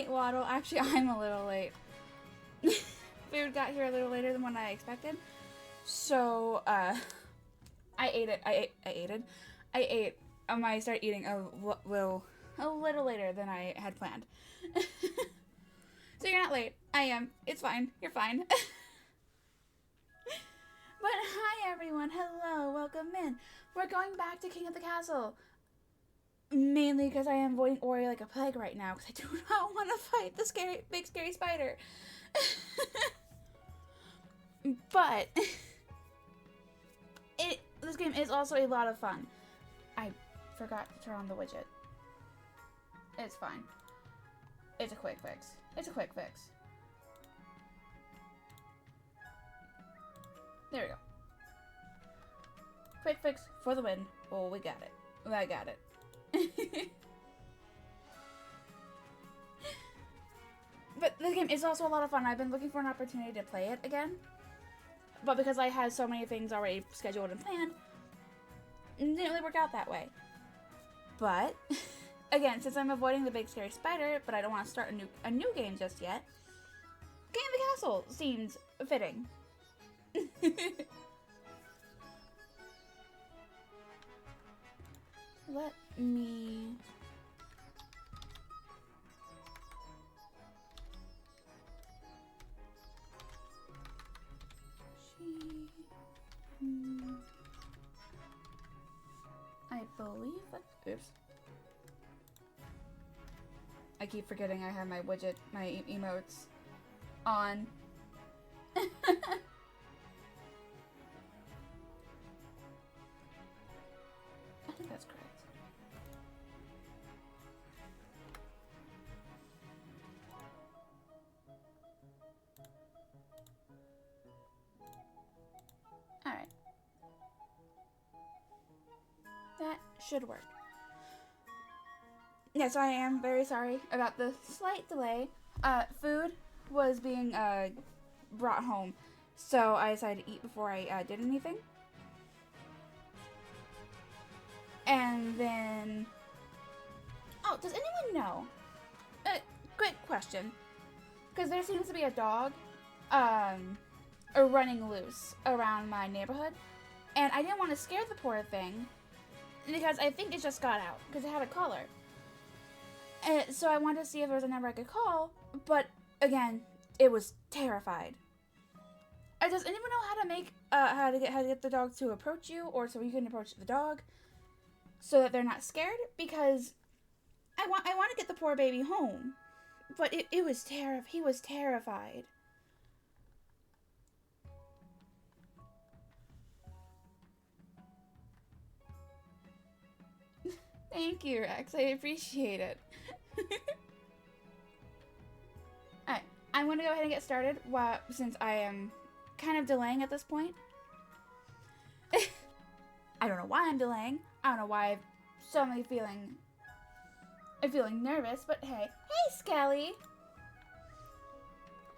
late, Waddle. Actually, I'm a little late. Food got here a little later than what I expected. So, I ate it. I ate. I started eating a little later than I had planned. So you're not late. I am. It's fine. You're fine. But hi everyone. Hello. Welcome in. We're going back to King of the Castle. Mainly because I am avoiding Ori like a plague right now because I do not want to fight the big scary spider. But this game is also a lot of fun. I forgot to turn on the widget. It's fine. It's a quick fix. There we go. Quick fix for the win. Oh, we got it. I got it. But this game is also a lot of fun. I've been looking for an opportunity to play it again. But because I had so many things already scheduled and planned, it didn't really work out that way. But, again, since I'm avoiding the big scary spider, but I don't want to start a new game just yet, King of the Castle seems fitting. Let me... I believe that... Oops. I keep forgetting I have my widget, my emotes on. I think that's correct. Alright. That should work. Yes, I am very sorry about the slight delay. Food was being brought home, so I decided to eat before I did anything. And then... Oh, does anyone know? Quick question. Because there seems to be a dog running loose around my neighborhood. And I didn't want to scare the poor thing because I think it just got out because it had a collar. So I wanted to see if there was a number I could call, but again, it was terrified. Does anyone know how to make how to get the dog to approach you, or so you can approach the dog, so that they're not scared? Because I want to get the poor baby home, but he was terrified. Thank you, Rex. I appreciate it. Alright, I'm going to go ahead and get started since I am kind of delaying at this point. I don't know why I'm delaying. I don't know why I'm suddenly feeling nervous, but hey. Hey, Skelly!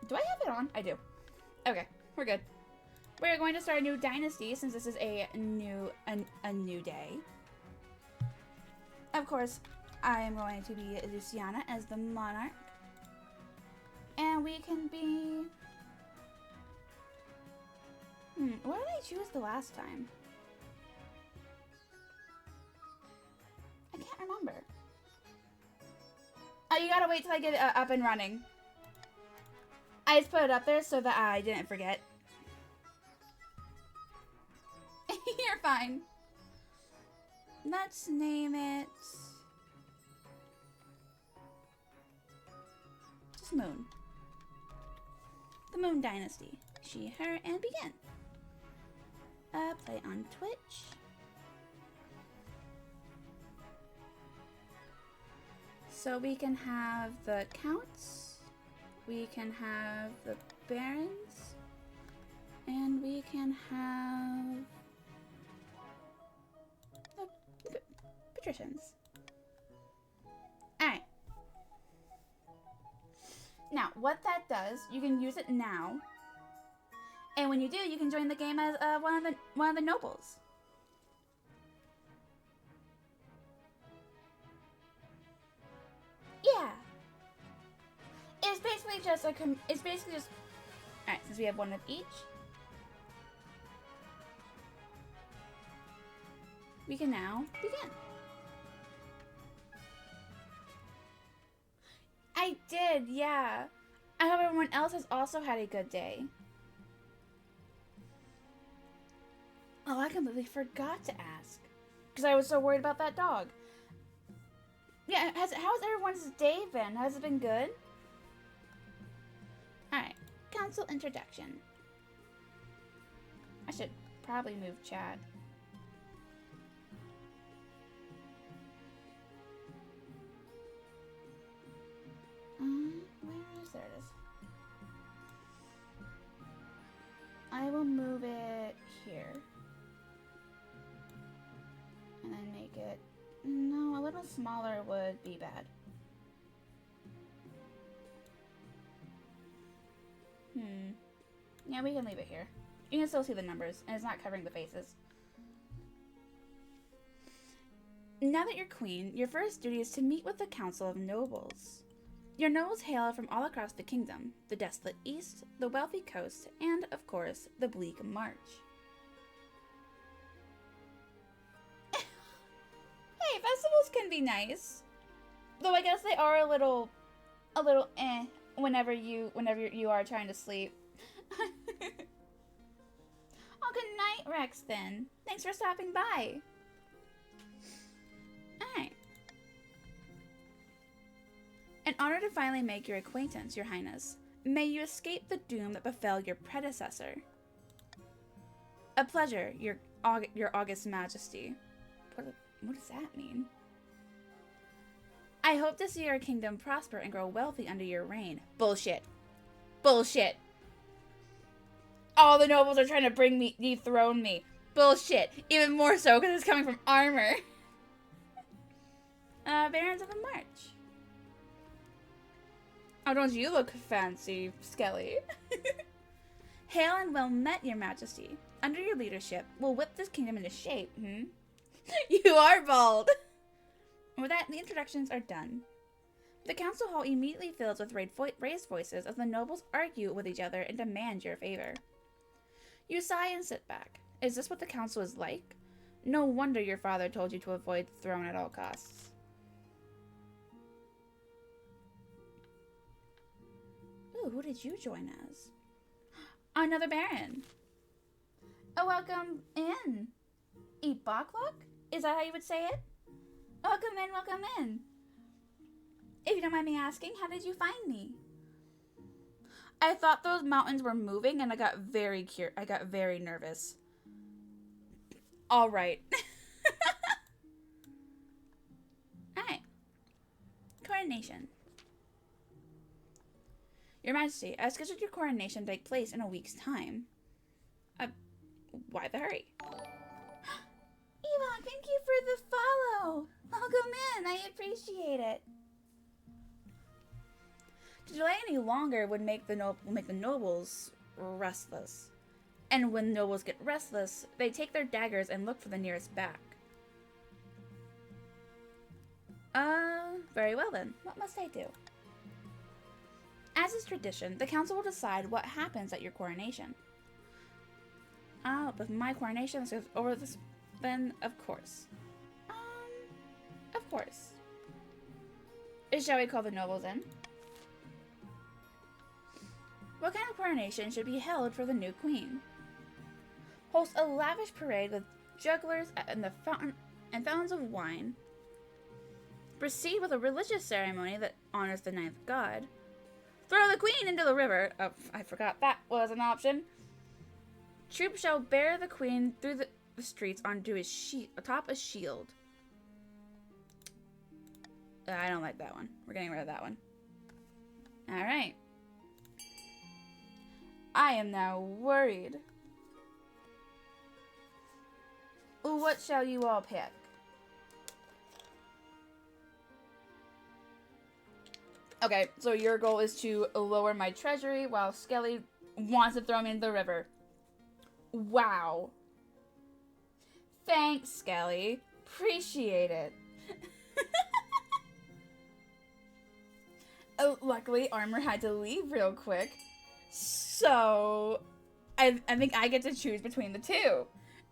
Do I have it on? I do. Okay, we're good. We're going to start a new dynasty since this is a new day. Of course, I am going to be Luciana as the monarch. And we can be... what did I choose the last time? I can't remember. Oh, you gotta wait till I get it up and running. I just put it up there so that I didn't forget. You're fine. Let's name it... just Moon. The Moon Dynasty. She, her, and begin. Play on Twitch. So we can have the Counts, we can have the Barons, and we can have the Patricians. Alright. Now, what that does, you can use it now. And when you do, you can join the game as one of the nobles. Yeah. It's basically just it's basically just... Alright, since we have one of each, we can now begin. I did, yeah. I hope everyone else has also had a good day. Oh, I completely forgot to ask. Because I was so worried about that dog. Yeah, how's everyone's day been? Has it been good? Alright, council introduction. I should probably move chat. Where is there? It is. I will move it here. And then make it... No, a little smaller would be bad. Yeah, we can leave it here. You can still see the numbers, and it's not covering the faces. Now that you're queen, your first duty is to meet with the Council of Nobles. Your nobles hail from all across the kingdom, the desolate east, the wealthy coast, and, of course, the bleak march. Hey, festivals can be nice. Though I guess they are a little whenever you are trying to sleep. Oh, good night, Rex, then. Thanks for stopping by. Alright. In order to finally make your acquaintance, Your Highness, may you escape the doom that befell your predecessor. A pleasure, your August Majesty. What does that mean? I hope to see our kingdom prosper and grow wealthy under your reign. Bullshit. Bullshit. All the nobles are trying to dethrone me. Bullshit. Even more so because it's coming from armor. Barons of the March. Oh, don't you look fancy, Skelly? Hail and well met, Your Majesty. Under your leadership, we'll whip this kingdom into shape, You are bald! With that, the introductions are done. The council hall immediately fills with raised voices as the nobles argue with each other and demand your favor. You sigh and sit back. Is this what the council is like? No wonder your father told you to avoid the throne at all costs. Ooh, who did you join as? Another baron. Oh, welcome in. Ebaklok? Is that how you would say it? Welcome in, welcome in. If you don't mind me asking, how did you find me? I thought those mountains were moving and I got very nervous. All right. All right. Coronation. Your Majesty, I scheduled your coronation to take place in a week's time. Why the hurry? Eva, thank you for the follow. Welcome in. I appreciate it. To delay any longer would make the nobles restless. And when nobles get restless, they take their daggers and look for the nearest back. Very well then. What must I do? As is tradition, the council will decide what happens at your coronation. With my coronation, this goes over this, then of course. Of course. Shall we call the nobles in? What kind of coronation should be held for the new queen? Host a lavish parade with jugglers and fountains of wine. Proceed with a religious ceremony that honors the ninth god. Throw the queen into the river. Oh, I forgot that was an option. Troops shall bear the queen through the streets atop a shield. I don't like that one. We're getting rid of that one. Alright. I am now worried. What shall you all pick? Okay, so your goal is to lower my treasury while Skelly wants to throw me in the river. Wow. Thanks, Skelly. Appreciate it. Luckily, Armor had to leave real quick. So, I think I get to choose between the two.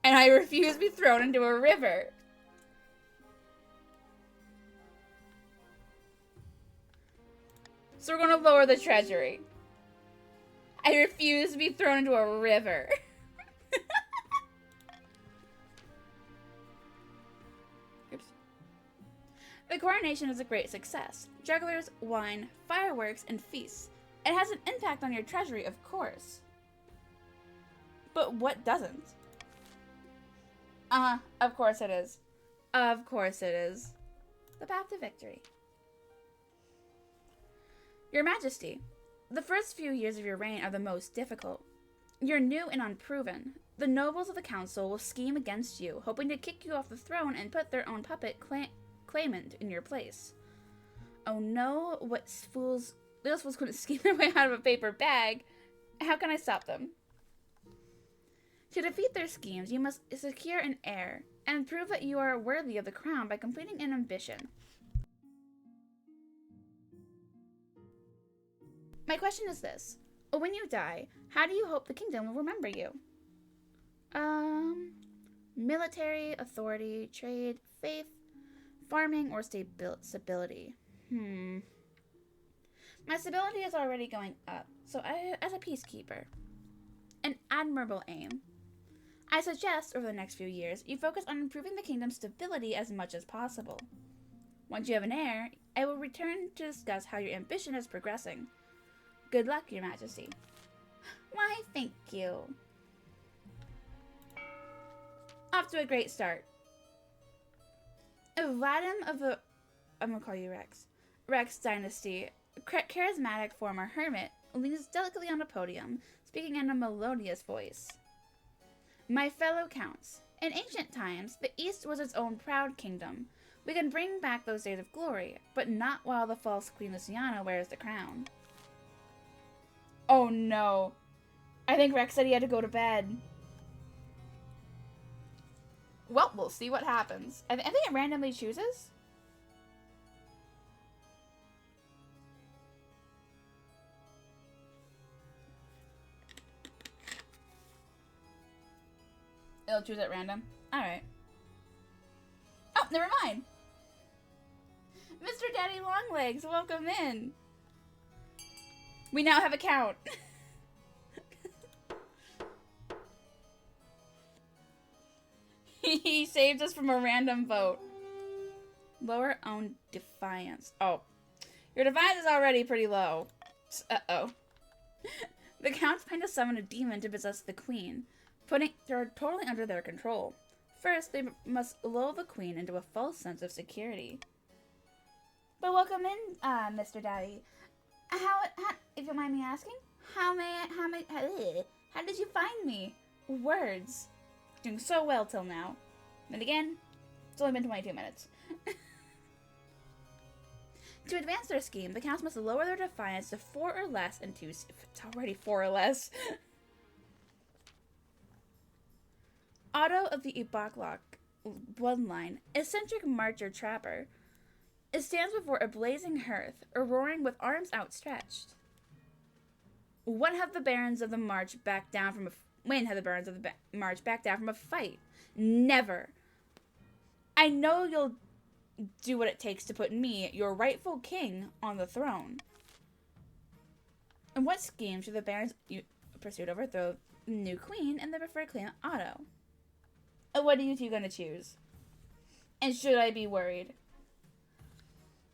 And I refuse to be thrown into a river. So we're going to lower the treasury. I refuse to be thrown into a river. Oops. The coronation is a great success. Jugglers, wine, fireworks, and feasts. It has an impact on your treasury, of course. But what doesn't? Of course it is. Of course it is. The path to victory. Your Majesty, the first few years of your reign are the most difficult. You're new and unproven. The nobles of the council will scheme against you, hoping to kick you off the throne and put their own puppet claimant in your place. Oh no, those fools couldn't scheme their way out of a paper bag. How can I stop them? To defeat their schemes, you must secure an heir and prove that you are worthy of the crown by completing an ambition. My question is this. When you die, how do you hope the kingdom will remember you? Military, authority, trade, faith, farming, or stability. My stability is already going up, so as a peacekeeper. An admirable aim. I suggest, over the next few years, you focus on improving the kingdom's stability as much as possible. Once you have an heir, I will return to discuss how your ambition is progressing. Good luck, Your Majesty. Why, thank you. Off to a great start. Vadim of the... I'm gonna call you Rex. Rex Dynasty. Charismatic former hermit leans delicately on a podium, speaking in a melodious voice. My fellow counts, in ancient times, the East was its own proud kingdom. We can bring back those days of glory, but not while the false Queen Luciana wears the crown. Oh no. I think Rex said he had to go to bed. Well, we'll see what happens. I think it randomly chooses. It'll choose at random. Alright. Oh, never mind. Mr. Daddy Longlegs, welcome in. We now have a count. He saved us from a random vote. Lower own defiance. Oh. Your defiance is already pretty low. Uh-oh. The counts plan to summon a demon to possess the queen, putting her totally under their control. First, they must lull the queen into a false sense of security. But welcome in, Mr. Daddy. How, if you don't mind me asking, how did you find me? Words. Doing so well till now. And again, it's only been 22 minutes. To advance their scheme, the counts must lower their defiance to 4 or less and if it's already 4 or less. Otto of the Epochlock bloodline, eccentric marcher trapper. It stands before a blazing hearth, roaring with arms outstretched. When have the barons of the march backed down from a fight? Never. I know you'll do what it takes to put me, your rightful king, on the throne. And what scheme should the barons pursue to overthrow the new queen and the preferred claimant Otto? What are you two gonna choose? And should I be worried?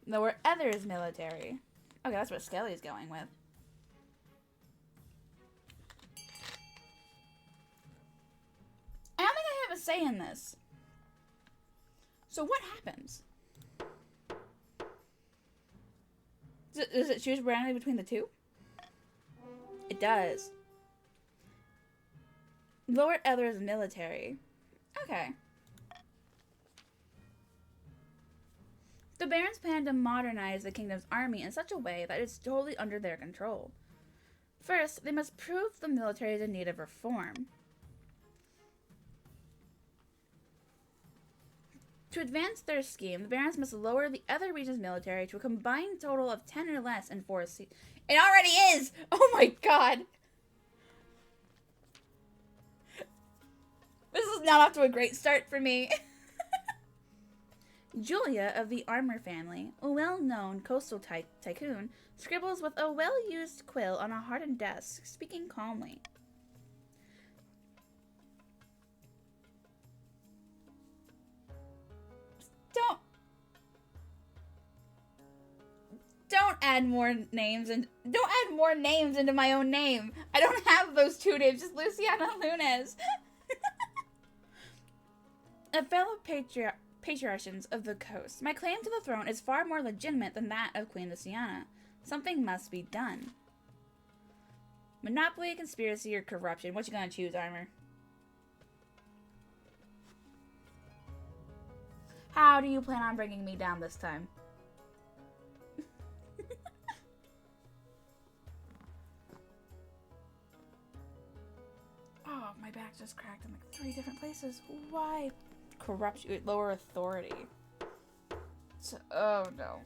Lower others military. Okay, that's what Skelly's going with. I don't think I have a say in this. So what happens? Does it choose randomly between the two? It does. Lower others military. Okay. The barons plan to modernize the kingdom's army in such a way that it's totally under their control. First, they must prove the military is in need of reform. To advance their scheme, the Barons must lower the other region's military to a combined total of 10 or less in 4 seats. It already is! Oh my god! This is not off to a great start for me. Julia of the Armour family, a well-known coastal tycoon, scribbles with a well-used quill on a hardened desk, speaking calmly. Don't add more names and don't add more names into my own name. I don't have those 2 names, just Luciana Lunes. A fellow patriarchs of the coast, my claim to the throne is far more legitimate than that of Queen Luciana. Something must be done. Monopoly, conspiracy, or corruption? What you gonna choose, Armor? How do you plan on bringing me down this time? Oh, my back just cracked in like 3 different places. Why? Corruption, lower authority. So, oh no.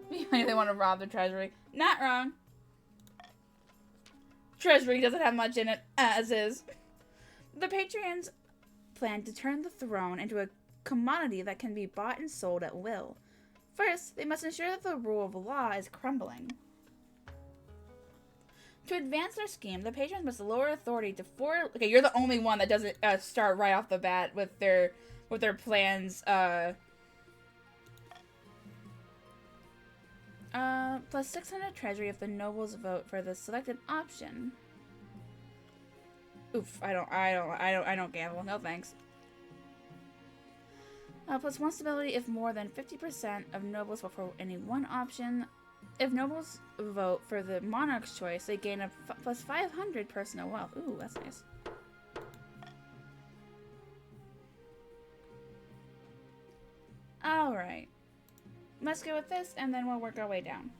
They want to rob the treasury. Not wrong. Treasury doesn't have much in it, as is. The Patreons plan to turn the throne into a commodity that can be bought and sold at will. First, they must ensure that the rule of law is crumbling. To advance their scheme, the patrons must lower authority to 4. Okay, you're the only one that doesn't start right off the bat with their plans. Plus 600 treasury if the nobles vote for the selected option. Oof, I don't gamble. No thanks. Plus 1 stability if more than 50% of nobles vote for any one option. If nobles vote for the monarch's choice, they gain a plus 500 personal wealth. Ooh, that's nice. Alright. Let's go with this, and then we'll work our way down.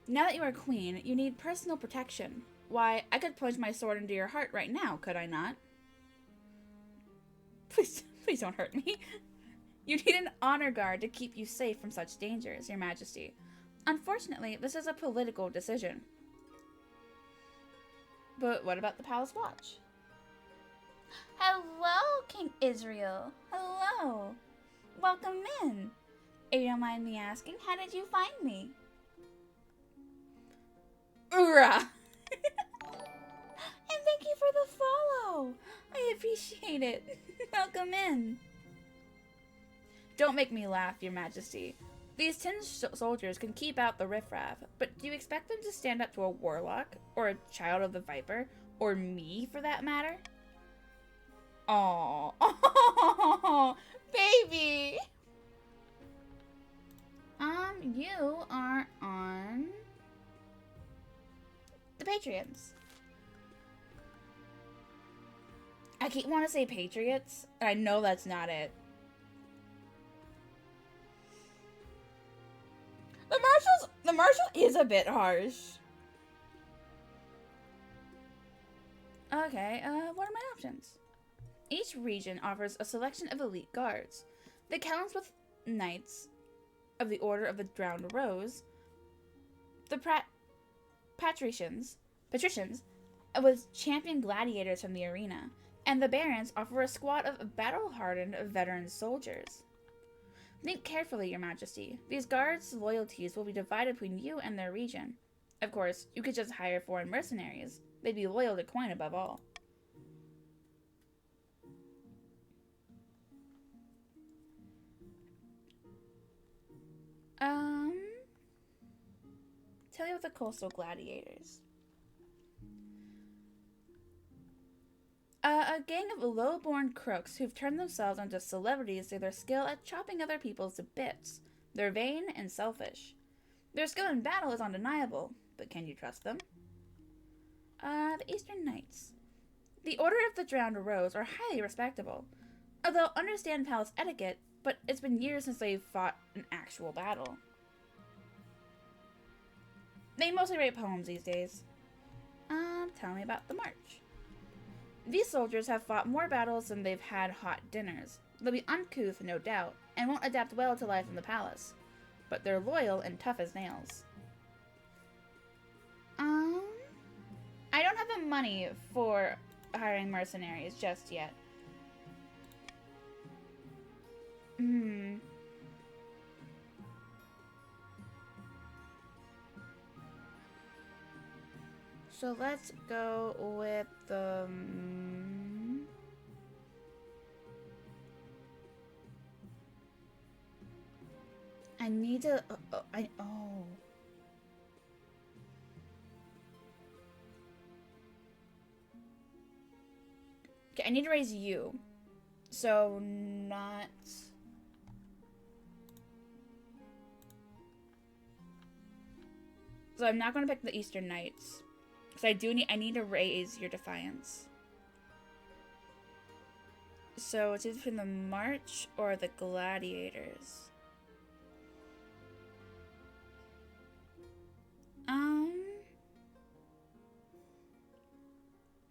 Now that you are queen, you need personal protection. Why, I could plunge my sword into your heart right now, could I not? Please don't hurt me. You need an honor guard to keep you safe from such dangers, Your Majesty. Unfortunately, this is a political decision. But what about the Palace Watch? Hello, King Israel. Hello. Welcome in. If you don't mind me asking, how did you find me? Oorah! And thank you for the follow. I appreciate it. Welcome in. Don't make me laugh, Your Majesty. These 10 soldiers can keep out the riffraff, but do you expect them to stand up to a warlock, or a child of the Viper, or me for that matter? Aww. Oh, baby! You are on the Patreons. I keep wanting to say Patriots, and I know that's not it. The Marshal is a bit harsh. Okay, what are my options? Each region offers a selection of elite guards. The Kellinsworth Knights of the Order of the Drowned Rose, the Patricians with champion gladiators from the arena, and the Barons offer a squad of battle-hardened veteran soldiers. Think carefully, Your Majesty. These guards' loyalties will be divided between you and their region. Of course, you could just hire foreign mercenaries. They'd be loyal to coin above all. Tell you about the Coastal Gladiators. A gang of low-born crooks who've turned themselves into celebrities through their skill at chopping other people to bits. They're vain and selfish. Their skill in battle is undeniable, but can you trust them? The Eastern Knights. The Order of the Drowned Rose are highly respectable. They'll understand palace etiquette, but it's been years since they've fought an actual battle. They mostly write poems these days. Tell me about the March. These soldiers have fought more battles than they've had hot dinners. They'll be uncouth, no doubt, and won't adapt well to life in the palace. But they're loyal and tough as nails. I don't have the money for hiring mercenaries just yet. So let's go with the... I need to... oh. Okay, I need to raise you. So, not... So I'm not going to pick the Eastern Knights. Because I need to raise your Defiance. So it's either between the March or the Gladiators.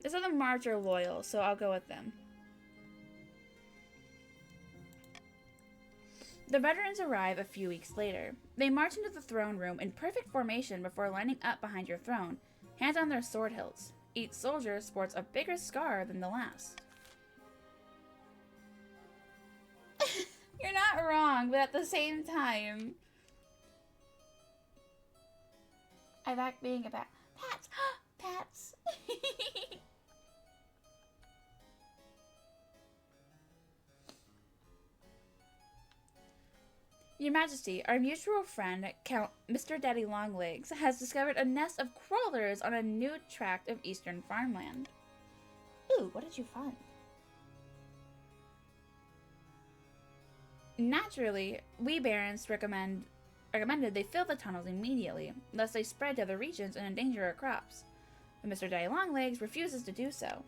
This is the March are loyal, so I'll go with them. The veterans arrive a few weeks later. They march into the throne room in perfect formation before lining up behind your throne, hands on their sword hilts. Each soldier sports a bigger scar than the last. You're not wrong, but at the same time... I like being a bat. Pats! Pats! Your Majesty, our mutual friend, Count Mr. Daddy Longlegs, has discovered a nest of crawlers on a new tract of eastern farmland. Ooh, what did you find? Naturally, we barons recommended they fill the tunnels immediately, lest they spread to other regions and endanger our crops. But Mr. Daddy Longlegs refuses to do so.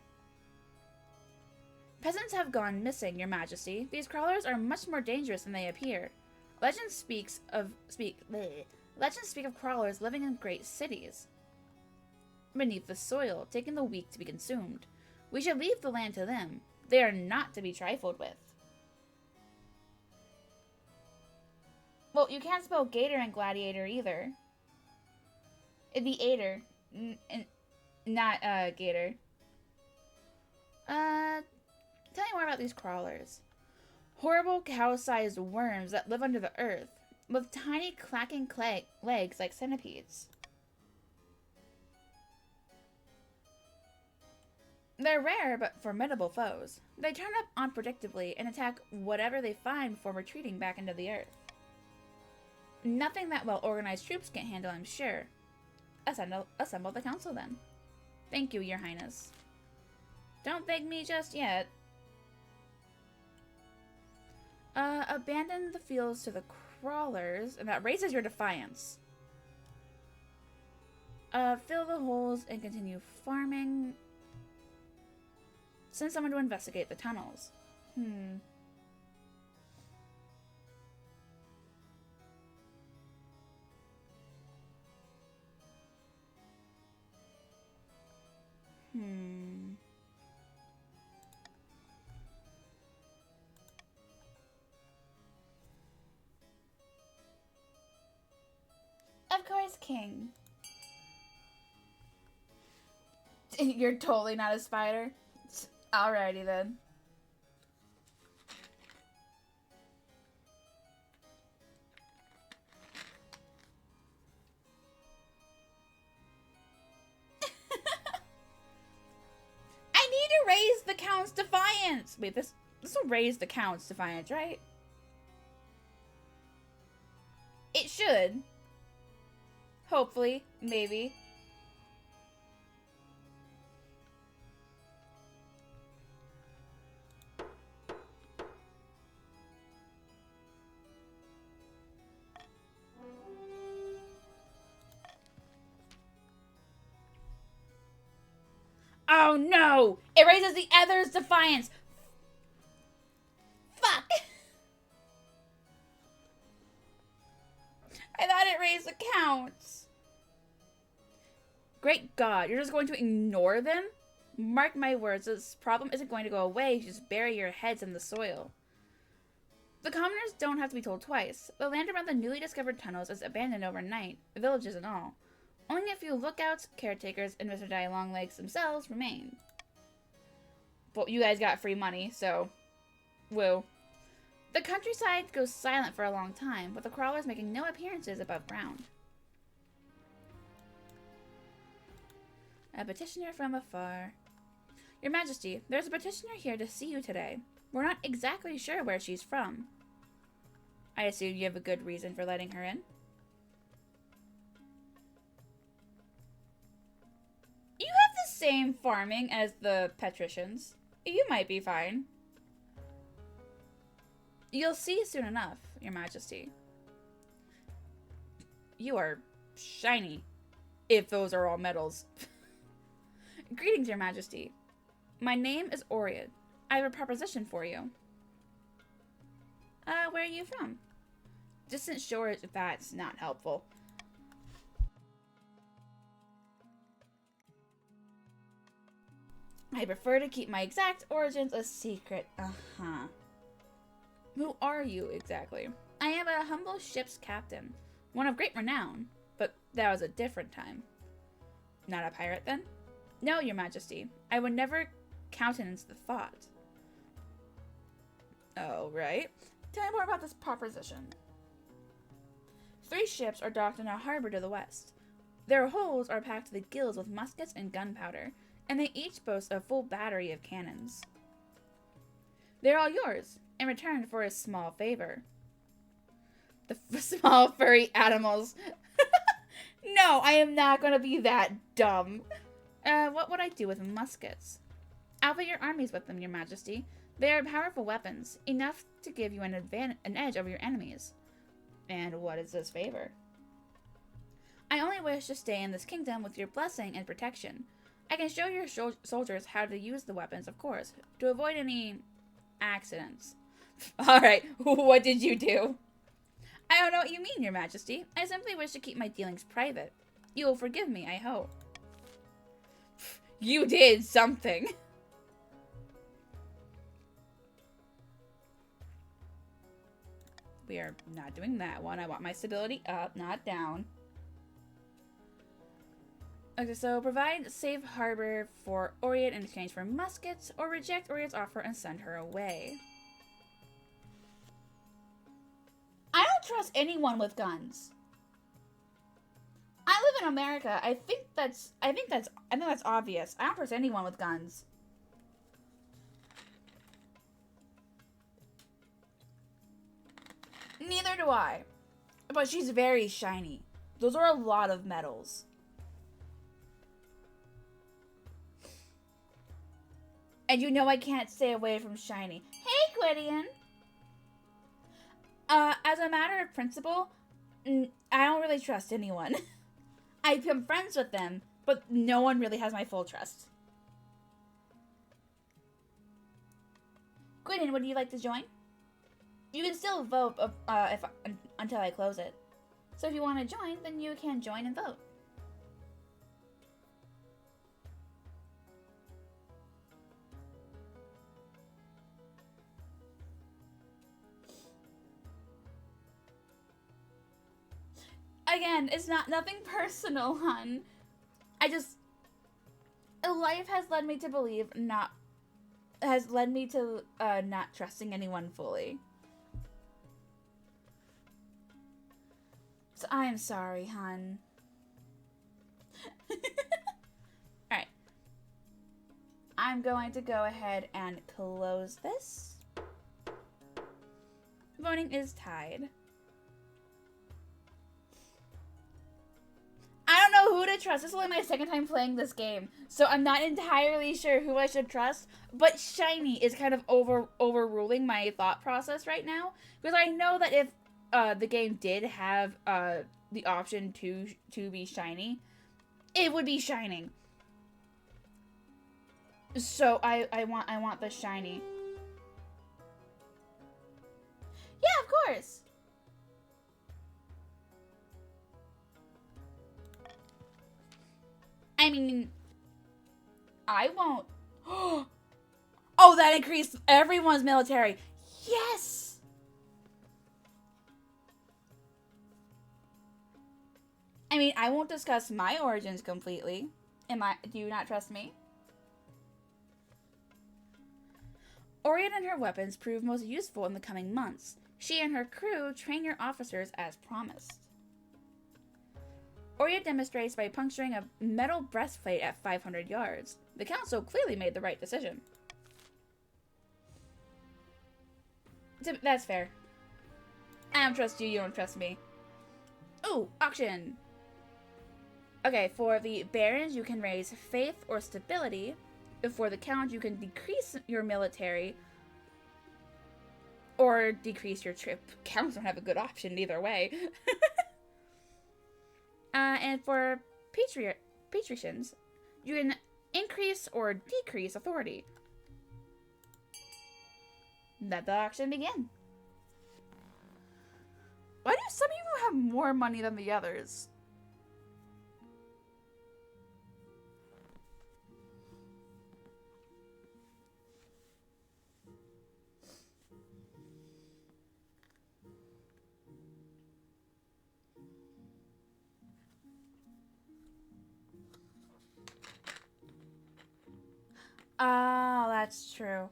Peasants have gone missing, Your Majesty. These crawlers are much more dangerous than they appear. Legends speak of crawlers living in great cities, beneath the soil, taking the weak to be consumed. We should leave the land to them. They are not to be trifled with. Well, you can't spell gator and gladiator either. It'd be ater, not gator. Tell me more about these crawlers. Horrible cow-sized worms that live under the earth, with tiny clacking legs like centipedes. They're rare but formidable foes. They turn up unpredictably and attack whatever they find before retreating back into the earth. Nothing that well-organized troops can't handle, I'm sure. Assemble the council, then. Thank you, Your Highness. Don't thank me just yet. Abandon the fields to the crawlers, and that raises your defiance. Fill the holes and continue farming. Send someone to investigate the tunnels. Of course, King. You're totally not a spider? Alrighty then. I need to raise the Count's defiance! Wait, this will raise the Count's defiance, right? It should. Hopefully. Maybe. Oh no! It raises the other's defiance! Fuck! I thought it raised the Count's. Great God, you're just going to ignore them? Mark my words, this problem isn't going to go away if you just bury your heads in the soil. The commoners don't have to be told twice. The land around the newly discovered tunnels is abandoned overnight, villages and all. Only a few lookouts, caretakers, and Mr. Daddy Longlegs themselves remain. But you guys got free money, so woo. The countryside goes silent for a long time, with the crawlers making no appearances above ground. A petitioner from afar. Your Majesty, there's a petitioner here to see you today. We're not exactly sure where she's from. I assume you have a good reason for letting her in? You have the same farming as the patricians. You might be fine. You'll see soon enough, Your Majesty. You are shiny, if those are all metals. Greetings, Your Majesty. My name is Oriad. I have a proposition for you. Where are you from? Distant shores, if that's not helpful. I prefer to keep my exact origins a secret. Uh-huh. Who are you, exactly? I am a humble ship's captain. One of great renown. But that was a different time. Not a pirate, then? No, Your Majesty. I would never countenance the thought. Oh, right. Tell me more about this proposition. 3 ships are docked in a harbor to the west. Their holds are packed to the gills with muskets and gunpowder, and they each boast a full battery of cannons. They're all yours, in return for a small favor. The small furry animals. No, I am not going to be that dumb. What would I do with muskets? Outfit your armies with them, Your Majesty. They are powerful weapons, enough to give you an edge over your enemies. And what is this favor? I only wish to stay in this kingdom with your blessing and protection. I can show your soldiers how to use the weapons, of course, to avoid any accidents. Alright, what did you do? I don't know what you mean, Your Majesty. I simply wish to keep my dealings private. You will forgive me, I hope. You did something. We are not doing that one. I want my stability up, not down. Okay, so provide safe harbor for Oriad in exchange for muskets, or reject Oriad's offer and send her away. I don't trust anyone with guns. I live in America. I think that's obvious. I don't trust anyone with guns. Neither do I. But she's very shiny. Those are a lot of metals. And you know I can't stay away from shiny. Hey, Gwydion! As a matter of principle, I don't really trust anyone. I become friends with them, but no one really has my full trust. Gwydion, would you like to join? You can still vote until I close it. So if you want to join, then you can join and vote. Again, it's nothing personal, hun. Life has led me to believe not trusting anyone fully. So I'm sorry, hun. Alright. I'm going to go ahead and close this. Voting is tied. I don't know who to trust. This is only my second time playing this game, so I'm not entirely sure who I should trust, but shiny is kind of overruling my thought process right now, because I know that if the game did have the option to be shiny, it would be shining. So I want the shiny. Yeah, of course. I mean, I won't. Oh, that increased everyone's military. Yes! I mean, I won't discuss my origins completely. Do you not trust me? Orion and her weapons prove most useful in the coming months. She and her crew train your officers as promised. Orion demonstrates by puncturing a metal breastplate at 500 yards. The council clearly made the right decision. That's fair. I don't trust you, you don't trust me. Ooh, auction! Okay, for the barons, you can raise faith or stability. For the count, you can decrease your military or decrease your trip. Counts don't have a good option either way. And for patricians, you can increase or decrease authority. Let the auction begin. Why do some of you have more money than the others? Oh, that's true.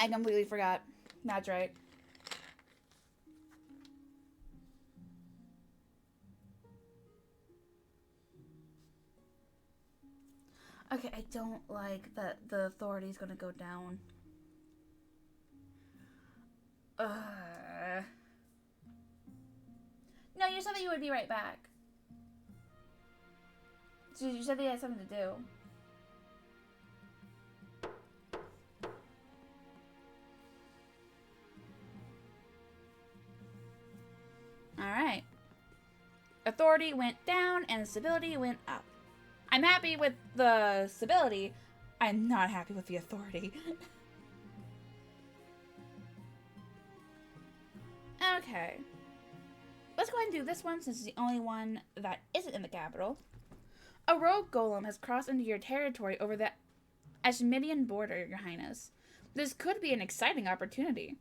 I completely forgot. That's right. Okay, I don't like that the authority is gonna go down. No, you said that you would be right back. So you said they had something to do. Alright. Authority went down and stability went up. I'm happy with the stability. I'm not happy with the authority. Okay. Let's go ahead and do this one since it's the only one that isn't in the capital. A rogue golem has crossed into your territory over the Ashmidian border, Your Highness. This could be an exciting opportunity.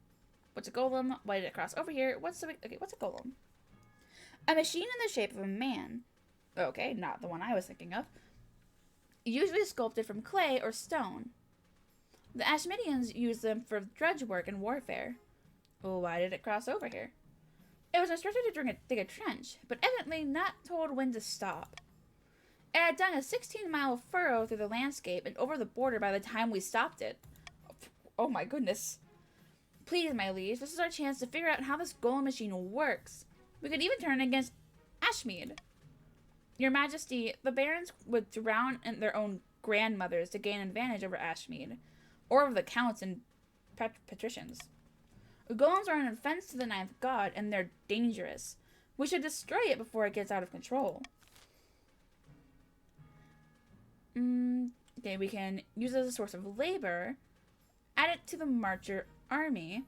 What's a golem? Why did it cross over here? What's a golem? A machine in the shape of a man. Okay, not the one I was thinking of. Usually sculpted from clay or stone. The Ashmidians use them for drudge work and warfare. Well, why did it cross over here? It was instructed to dig a trench, but evidently not told when to stop. It had done a 16-mile furrow through the landscape and over the border by the time we stopped it. Oh my goodness. Please, my liege, this is our chance to figure out how this golem machine works. We could even turn it against Ashmead. Your Majesty, the barons would drown in their own grandmothers to gain advantage over Ashmead, or over the counts and patricians. Golems are an offense to the ninth god, and they're dangerous. We should destroy it before it gets out of control. Okay, we can use it as a source of labor, add it to the Marcher army,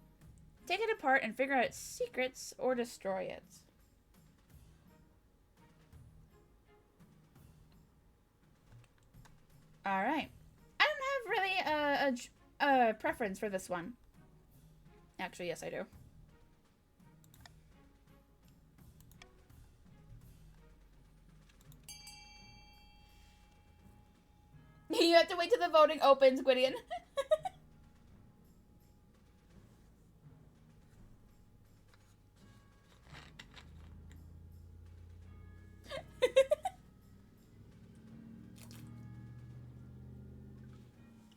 take it apart and figure out its secrets, or destroy it. Alright. I don't have really a preference for this one. Actually, yes, I do. You have to wait till the voting opens, Gwydion.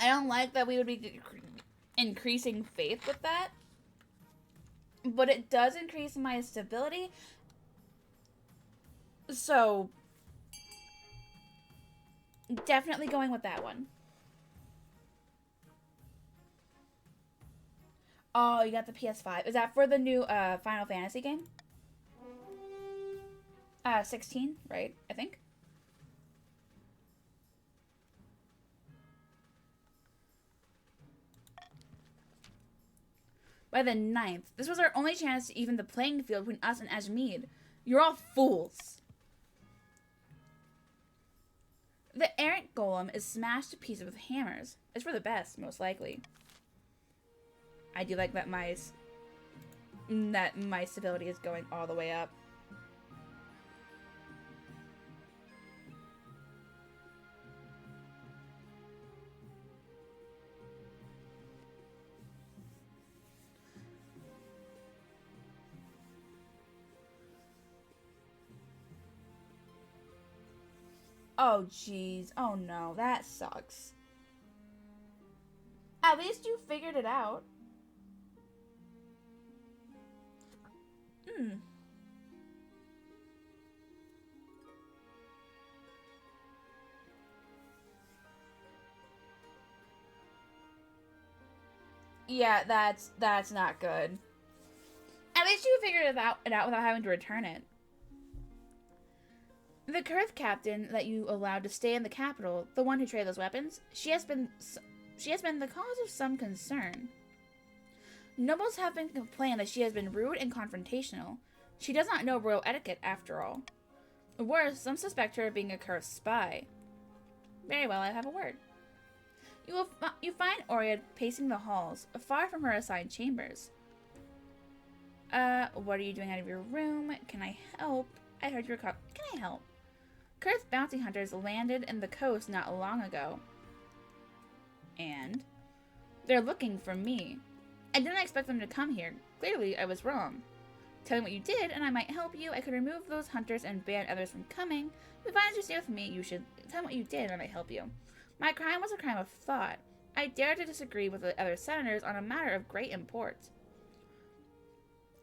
I don't like that we would be increasing faith with that. But it does increase my stability. So, definitely going with that one. Oh, you got the PS5. Is that for the new Final Fantasy game? 16, right? I think. By the 9th. This was our only chance to even the playing field between us and Ashmead. You're all fools. The errant golem is smashed to pieces with hammers. It's for the best, most likely. I do like that my stability is going all the way up. Oh, jeez. Oh, no. That sucks. At least you figured it out. Hmm. Yeah, that's not good. At least you figured it out without having to return it. The Kurth captain that you allowed to stay in the capital, the one who traded those weapons, she has been the cause of some concern. Nobles have been complaining that she has been rude and confrontational. She does not know royal etiquette, after all. Worse, some suspect her of being a Kurth spy. Very well, I have a word. You find Oriad pacing the halls, far from her assigned chambers. What are you doing out of your room? Can I help? I heard you were caught. Can I help? Kurth bounty hunters landed in the coast not long ago. And? They're looking for me. I didn't expect them to come here. Clearly, I was wrong. Tell me what you did, and I might help you. I could remove those hunters and ban others from coming. If you find you stay with me, you should tell me what you did, and I might help you. My crime was a crime of thought. I dare to disagree with the other senators on a matter of great import.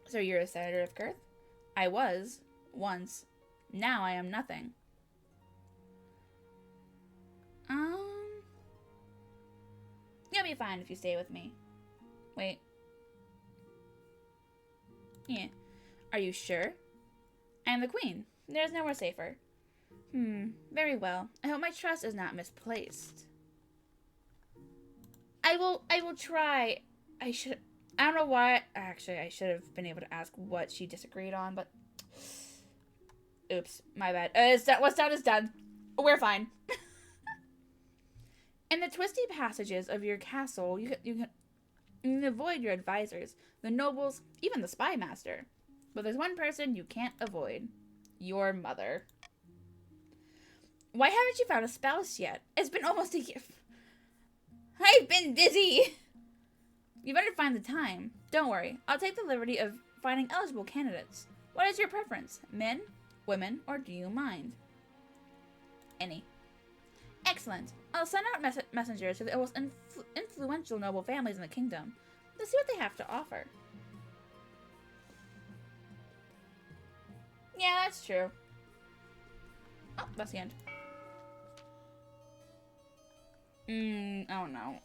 So you're a senator of Kurth? I was. Once. Now I am nothing. You'll be fine if you stay with me. Wait. Yeah. Are you sure? I am the queen. There's nowhere safer. Very well. I hope my trust is not misplaced. I will try. I don't know why. Actually, I should have been able to ask what she disagreed on, but oops, my bad. What's done is done. We're fine. In the twisty passages of your castle, you can avoid your advisors, the nobles, even the spy master. But there's one person you can't avoid. Your mother. Why haven't you found a spouse yet? It's been almost a year. I've been busy. You better find the time. Don't worry. I'll take the liberty of finding eligible candidates. What is your preference? Men, women, or do you mind? Any. Excellent. I'll send out messengers to the most influential noble families in the kingdom to see what they have to offer. Yeah, that's true. Oh, that's the end. Oh no.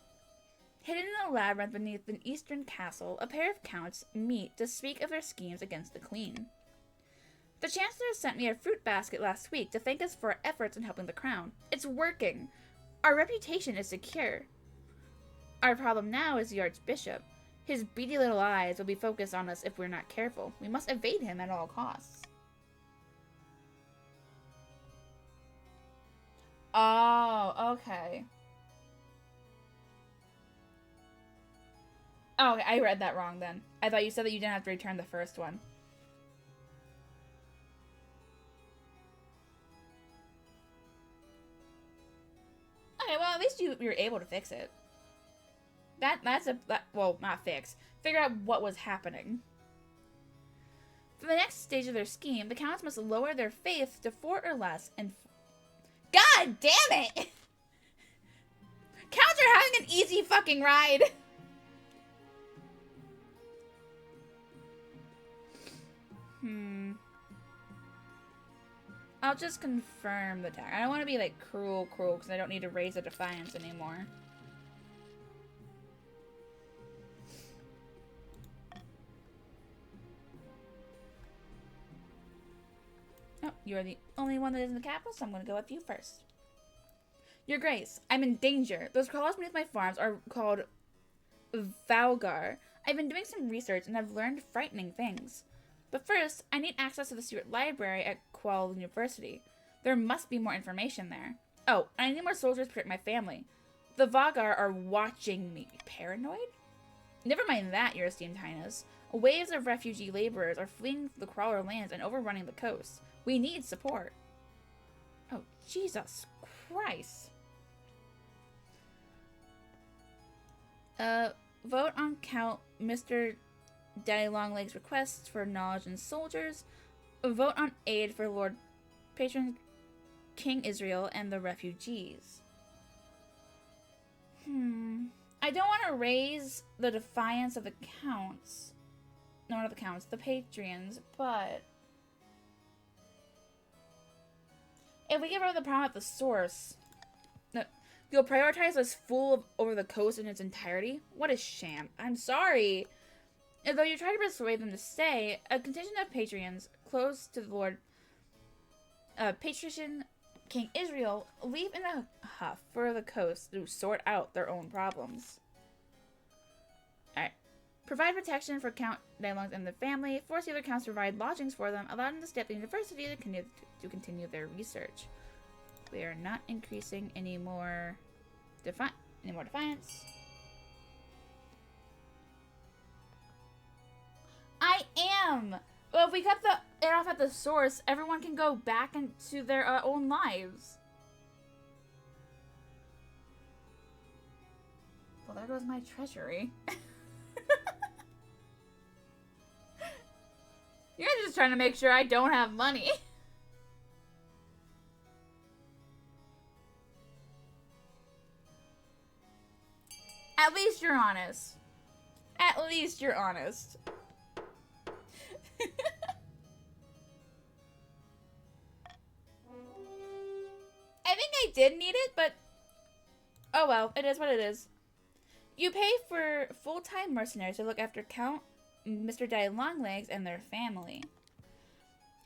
Hidden in a labyrinth beneath an eastern castle, a pair of counts meet to speak of their schemes against the queen. The chancellor sent me a fruit basket last week to thank us for our efforts in helping the crown. It's working. Our reputation is secure. Our problem now is the archbishop. His beady little eyes will be focused on us if we're not careful. We must evade him at all costs. Oh, okay. Oh, okay, I read that wrong then. I thought you said that you didn't have to return the first one. Okay, well, at least you're able to fix it. Well, not fix. Figure out what was happening. For the next stage of their scheme, the counts must lower their faith to 4 or less and... God damn it! Counts are having an easy fucking ride! I'll just confirm the tag. I don't want to be, like, cruel, because I don't need to raise a defiance anymore. Oh, you're the only one that is in the capital, so I'm going to go with you first. Your Grace, I'm in danger. Those crawlers beneath my farms are called Valgar. I've been doing some research and I've learned frightening things. But first, I need access to the secret library at Quell University. There must be more information there. Oh, I need more soldiers to protect my family. The Vagar are watching me. Paranoid? Never mind that, your esteemed highness. Waves of refugee laborers are fleeing the crawler lands and overrunning the coast. We need support. Oh, Jesus Christ. Vote on Count Mr. Daddy Longlegs' requests for knowledge and soldiers. Vote on aid for Lord Patron King Israel and the refugees. I don't want to raise the defiance of the counts. No, not the counts, the Patreons, but if we get rid of the problem at the source, you'll prioritize this fool over the coast in its entirety? What a sham. I'm sorry. And though you try to persuade them to stay, a contingent of Patreons close to the Lord Patrician King Israel leave in a huff for the coast to sort out their own problems. Alright. Provide protection for Count Dailongs and the family. Force the other counts to provide lodgings for them. Allow them to stay at the university to continue their research. We are not increasing any more defiance. I am! Well, if we cut it off at the source, everyone can go back into their own lives. Well, there goes my treasury. You're just trying to make sure I don't have money. At least you're honest. At least you're honest. I think I did need it, but oh well, it is what it is. You pay for full-time mercenaries to look after Count Mr. Daddy Longlegs and their family.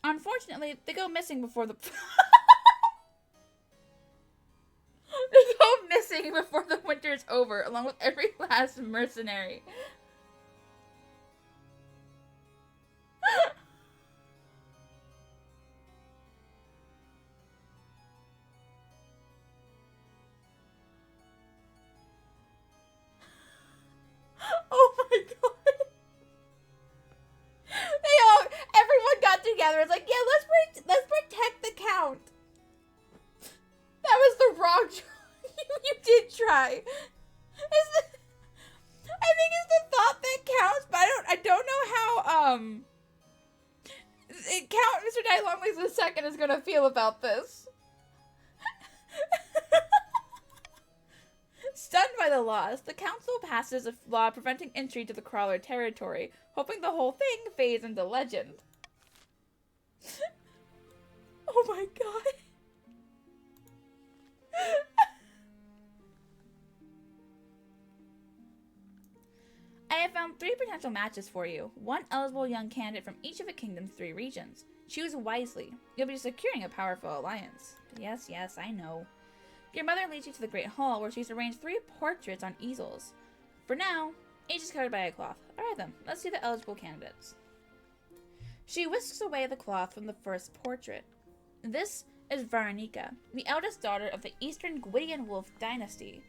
Unfortunately, they go missing before the they go missing before the winter is over, along with every last mercenary. Oh my god. Everyone got together. It's like, yeah, let's protect the count. That was the wrong choice. You did try. I think it's the thought that counts, but I don't know how Count Mr. Daddy Longlegs II is gonna feel about this. Stunned by the loss, the council passes a law preventing entry to the crawler territory, hoping the whole thing fades into legend. Oh my god. I have found 3 potential matches for you. 1 eligible young candidate from each of the kingdom's 3 regions. Choose wisely. You'll be securing a powerful alliance. Yes, I know. Your mother leads you to the Great Hall, where she's arranged 3 portraits on easels. For now, each is covered by a cloth. Alright then, let's see the eligible candidates. She whisks away the cloth from the first portrait. This is Varanika, the eldest daughter of the Eastern Gwydion Wolf dynasty.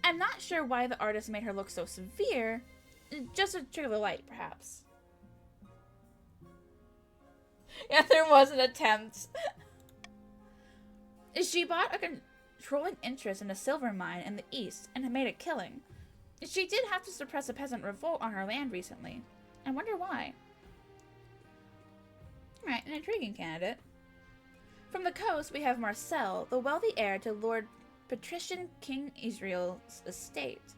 I'm not sure why the artist made her look so severe, just a trick of the light, perhaps. Yeah, there was an attempt. She bought a controlling interest in a silver mine in the east and had made a killing. She did have to suppress a peasant revolt on her land recently. I wonder why. Alright, an intriguing candidate. From the coast, we have Marcel, the wealthy heir to Lord Patrician King Israel's estate.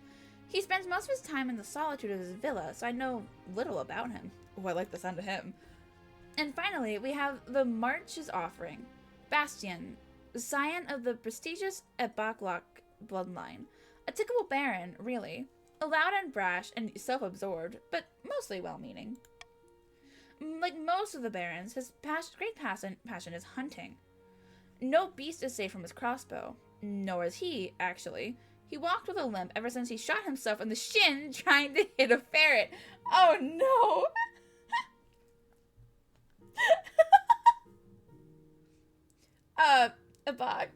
He spends most of his time in the solitude of his villa, so I know little about him. Oh, I like the sound of him. And finally, we have the March's offering. Bastian, the scion of the prestigious Ebaklok bloodline. A typical baron, really. Loud and brash and self-absorbed, but mostly well-meaning. Like most of the barons, his great passion is hunting. No beast is safe from his crossbow. Nor is he, actually. He walked with a limp ever since he shot himself in the shin trying to hit a ferret. Oh no! Ebak,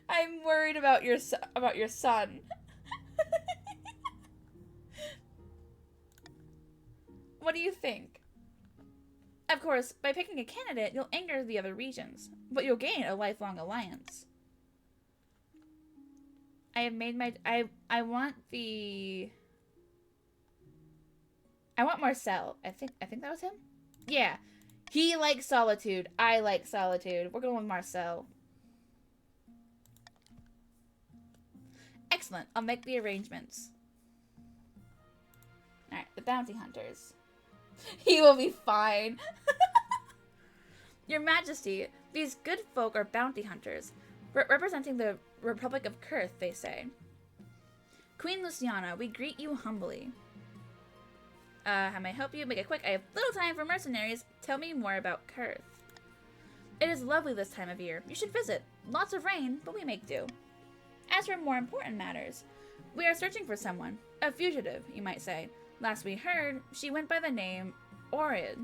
I'm worried about your son. What do you think? Of course, by picking a candidate, you'll anger the other regions, but you'll gain a lifelong alliance. I have made my... I want the... I want Marcel. I think that was him? Yeah. He likes solitude. I like solitude. We're going with Marcel. Excellent. I'll make the arrangements. Alright, the bounty hunters. He will be fine. Your Majesty, these good folk are bounty hunters, representing the Republic of Kurth, they say. Queen Luciana, we greet you humbly. How may I help you? Make it quick. I have little time for mercenaries. Tell me more about Kurth. It is lovely this time of year. You should visit. Lots of rain, but we make do. As for more important matters, we are searching for someone. A fugitive, you might say. Last we heard, she went by the name Orid.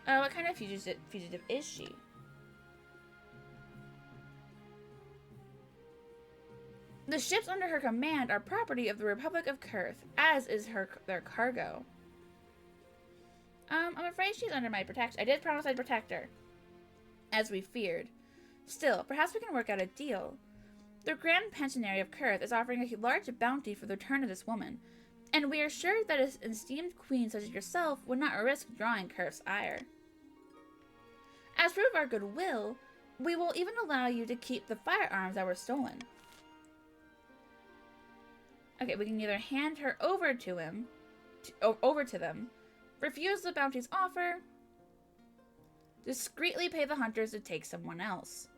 What kind of fugitive is she? The ships under her command are property of the Republic of Kurth, as is their cargo. I'm afraid she's under my protection. I did promise I'd protect her, as we feared. Still, perhaps we can work out a deal. The Grand Pensionary of Kurth is offering a large bounty for the return of this woman, and we are sure that an esteemed queen such as yourself would not risk drawing Kurth's ire. As proof of our goodwill, we will even allow you to keep the firearms that were stolen. Okay, we can either hand her over to him, over to them, refuse the bounty's offer, discreetly pay the hunters to take someone else.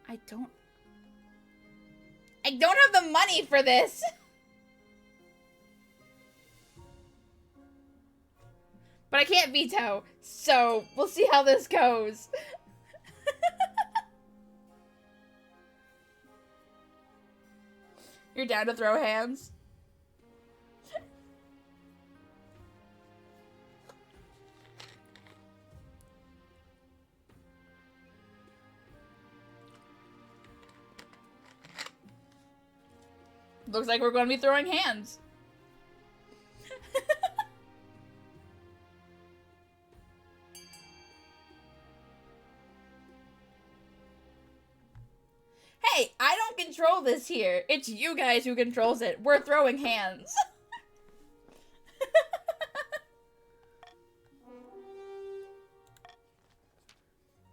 I don't have the money for this! But I can't veto, so we'll see how this goes. You're down to throw hands? Looks like we're going to be throwing hands. Hey, I don't control this here. It's you guys who controls it. We're throwing hands.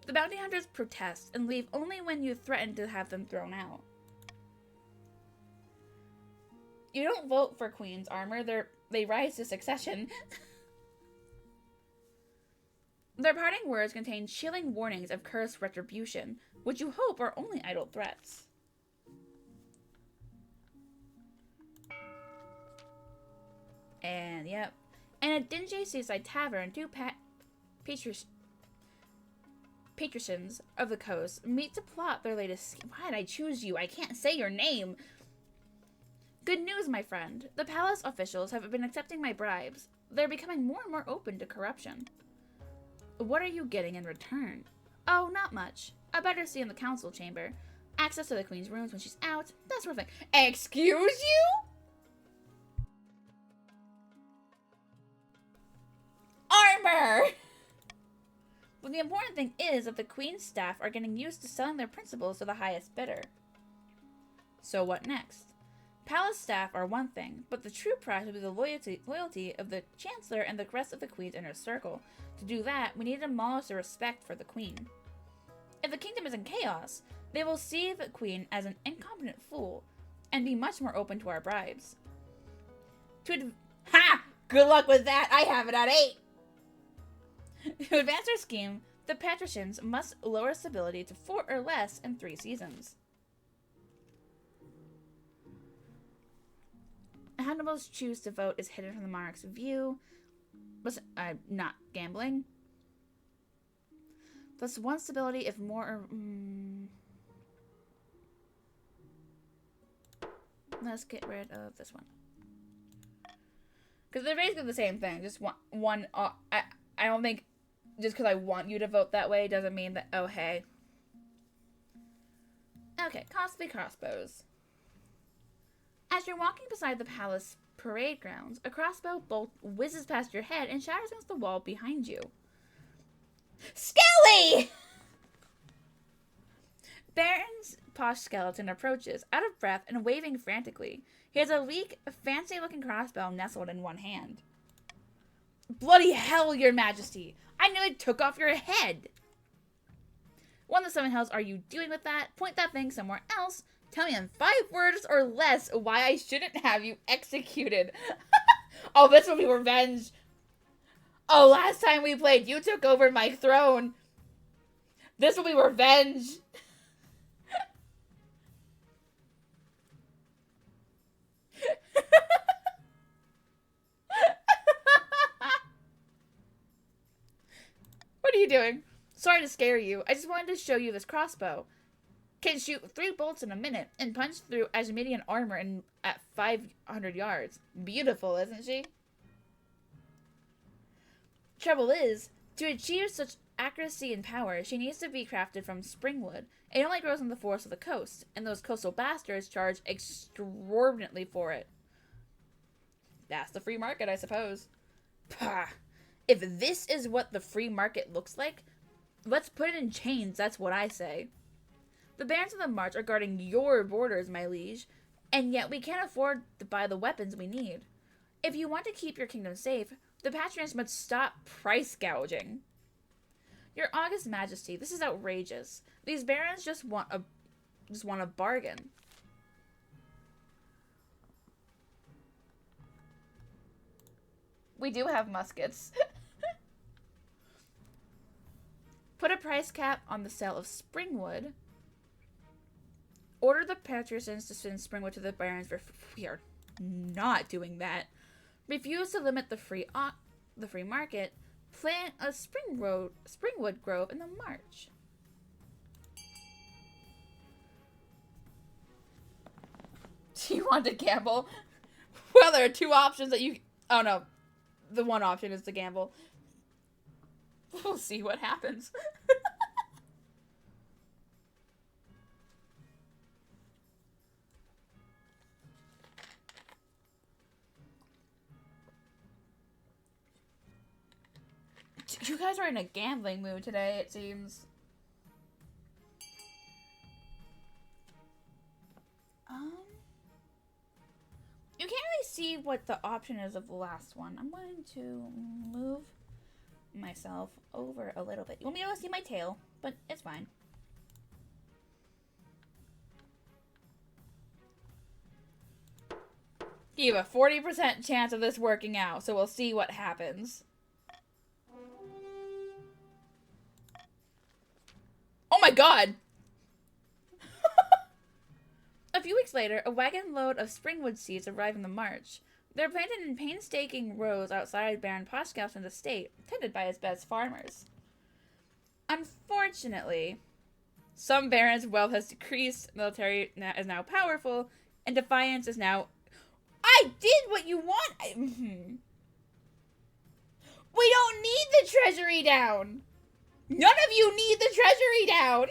The bounty hunters protest and leave only when you threaten to have them thrown out. You don't vote for Queen's armor. They rise to succession. Their parting words contain chilling warnings of cursed retribution, which you hope are only idle threats. And, yep. In a dingy seaside tavern, two patricians of the coast meet to plot their latest scheme. Why did I choose you? I can't say your name. Good news, my friend. The palace officials have been accepting my bribes. They're becoming more and more open to corruption. What are you getting in return? Oh, not much. A better seat in the council chamber. Access to the queen's rooms when she's out. That sort of thing. Excuse you? Armor! But the important thing is that the queen's staff are getting used to selling their principles to the highest bidder. So what next? Palace staff are one thing, but the true prize will be the loyalty of the Chancellor and the rest of the Queen's inner circle. To do that, we need to demolish their respect for the Queen. If the kingdom is in chaos, they will see the Queen as an incompetent fool, and be much more open to our bribes. Ha! Good luck with that! I have it at 8! To advance our scheme, the patricians must lower stability to 4 or less in 3 seasons. Hannibal's choose to vote is hidden from the monarch's view. Listen, I'm not gambling. Plus 1 stability if more or... Let's get rid of this one. Because they're basically the same thing. Just one I don't think just because I want you to vote that way doesn't mean that, oh, hey. Okay, costly crossbows. As you're walking beside the palace parade grounds, a crossbow bolt whizzes past your head and shatters against the wall behind you. Skelly! Baron's posh skeleton approaches, out of breath and waving frantically. He has a weak, fancy-looking crossbow nestled in one hand. Bloody hell, your majesty! I nearly took off your head! What in the seven hells are you doing with that? Point that thing somewhere else. Tell me in 5 words or less why I shouldn't have you executed. Oh, this will be revenge. Oh, last time we played, you took over my throne. This will be revenge. What are you doing? Sorry to scare you. I just wanted to show you this crossbow. Can shoot 3 bolts in a minute and punch through Asmodean armor at 500 yards. Beautiful, isn't she? Trouble is, to achieve such accuracy and power, she needs to be crafted from springwood. It only grows on the forests of the coast, and those coastal bastards charge exorbitantly for it. That's the free market, I suppose. Pah! If this is what the free market looks like, let's put it in chains, that's what I say. The barons of the March are guarding your borders, my liege, and yet we can't afford to buy the weapons we need. If you want to keep your kingdom safe, the patrons must stop price gouging. Your august majesty, this is outrageous. These barons just want a bargain. We do have muskets. Put a price cap on the sale of springwood. Order the patricians to send springwood to the barons for we are not doing that. Refuse to limit the free market. Plant a springwood grove in the march. Do you want to gamble? Well, there are 2 options that you... Oh, no. The one option is to gamble. We'll see what happens. You guys are in a gambling mood today, it seems. You can't really see what the option is of the last one. I'm going to move myself over a little bit. You won't be able to see my tail, but it's fine. You have a 40% chance of this working out, so we'll see what happens. Oh my god! A few weeks later, a wagon load of springwood seeds arrive in the march. They're planted in painstaking rows outside Baron Poshkaussen's estate, tended by his best farmers. Unfortunately, some barons' wealth has decreased, military is now powerful, and defiance is now... I did what you want! We don't need the treasury down! None of you need the treasury down!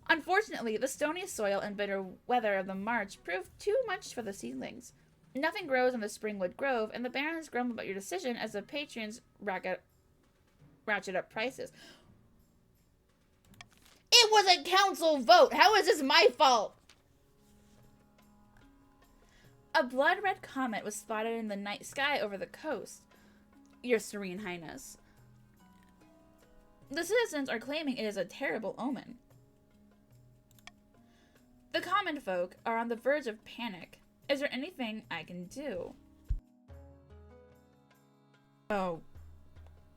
Unfortunately, the stony soil and bitter weather of the march proved too much for the seedlings. Nothing grows in the Springwood Grove, and the barons grumble about your decision as the patrons ratchet up prices. It was a council vote! How is this my fault? A blood-red comet was spotted in the night sky over the coast, Your Serene Highness. The citizens are claiming it is a terrible omen. The common folk are on the verge of panic. Is there anything I can do? Oh,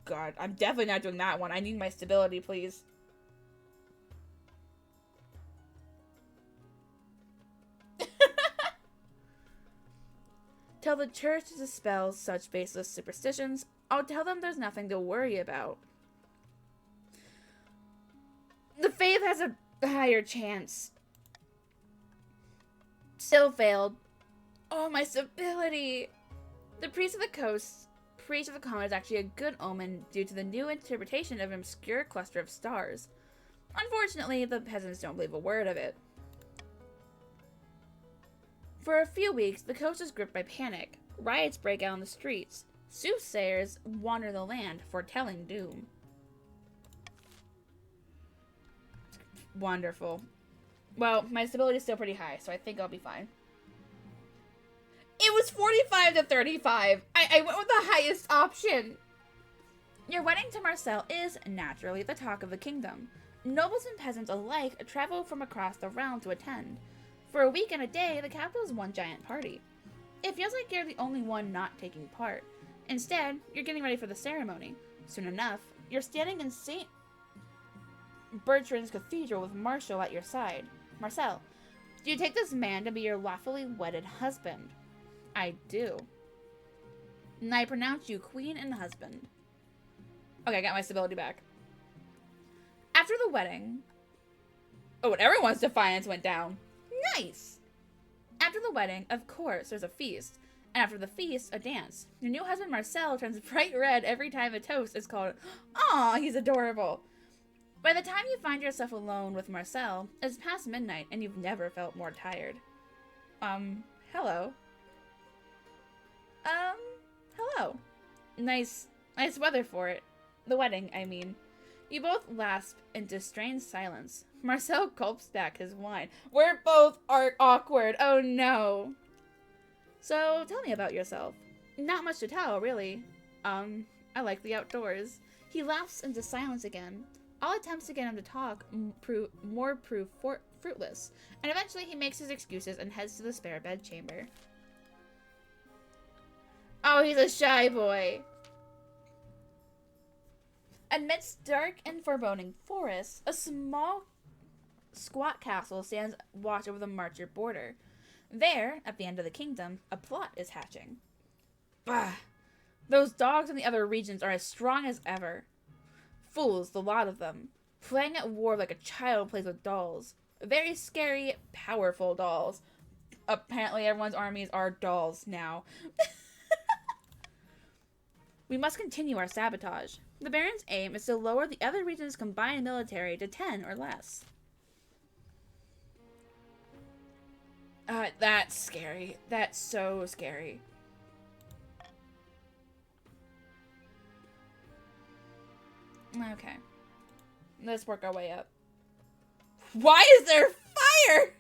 God. I'm definitely not doing that one. I need my stability, please. Tell the church to dispel such baseless superstitions. I'll tell them there's nothing to worry about. The faith has a higher chance. Still failed. Oh, my stability. The priest of the coast, priest of the comet, is actually a good omen due to the new interpretation of an obscure cluster of stars. Unfortunately, the peasants don't believe a word of it. For a few weeks, the coast is gripped by panic. Riots break out on the streets. Soothsayers wander the land, foretelling doom. Wonderful. Well, my stability is still pretty high, so I think I'll be fine. It was 45 to 35. I went with the highest option. Your wedding to Marcel is, naturally, the talk of the kingdom. Nobles and peasants alike travel from across the realm to attend. For a week and a day, the capital is one giant party. It feels like you're the only one not taking part. Instead, you're getting ready for the ceremony. Soon enough, you're standing in St. Bertrand's Cathedral with Marshall at your side. Marcel, do you take this man to be your lawfully wedded husband? I do. And I pronounce you queen and husband. Okay, I got my stability back. After the wedding... Oh, and everyone's defiance went down. Nice! After the wedding, of course, there's a feast. And after the feast, a dance. Your new husband Marcel turns bright red every time a toast is called. Aw, he's adorable. By the time you find yourself alone with Marcel, it's past midnight and you've never felt more tired. Hello. Hello. Nice weather for it. The wedding, I mean. You both lapse into strange silence. Marcel gulps back his wine. We're both awkward. Oh no. So, tell me about yourself. Not much to tell, really. I like the outdoors. He laughs into silence again. All attempts to get him to talk prove fruitless, and eventually he makes his excuses and heads to the spare bedchamber. Oh, he's a shy boy. Amidst dark and foreboding forests, a small, squat castle stands watch over the Marcher border. There, at the end of the kingdom, a plot is hatching. Bah! Those dogs in the other regions are as strong as ever. Fools, the lot of them. Playing at war like a child plays with dolls. Very scary, powerful dolls. Apparently everyone's armies are dolls now. We must continue our sabotage. The Baron's aim is to lower the other region's combined military to 10 or less. That's scary. That's so scary. Okay. Let's work our way up. Why is there fire?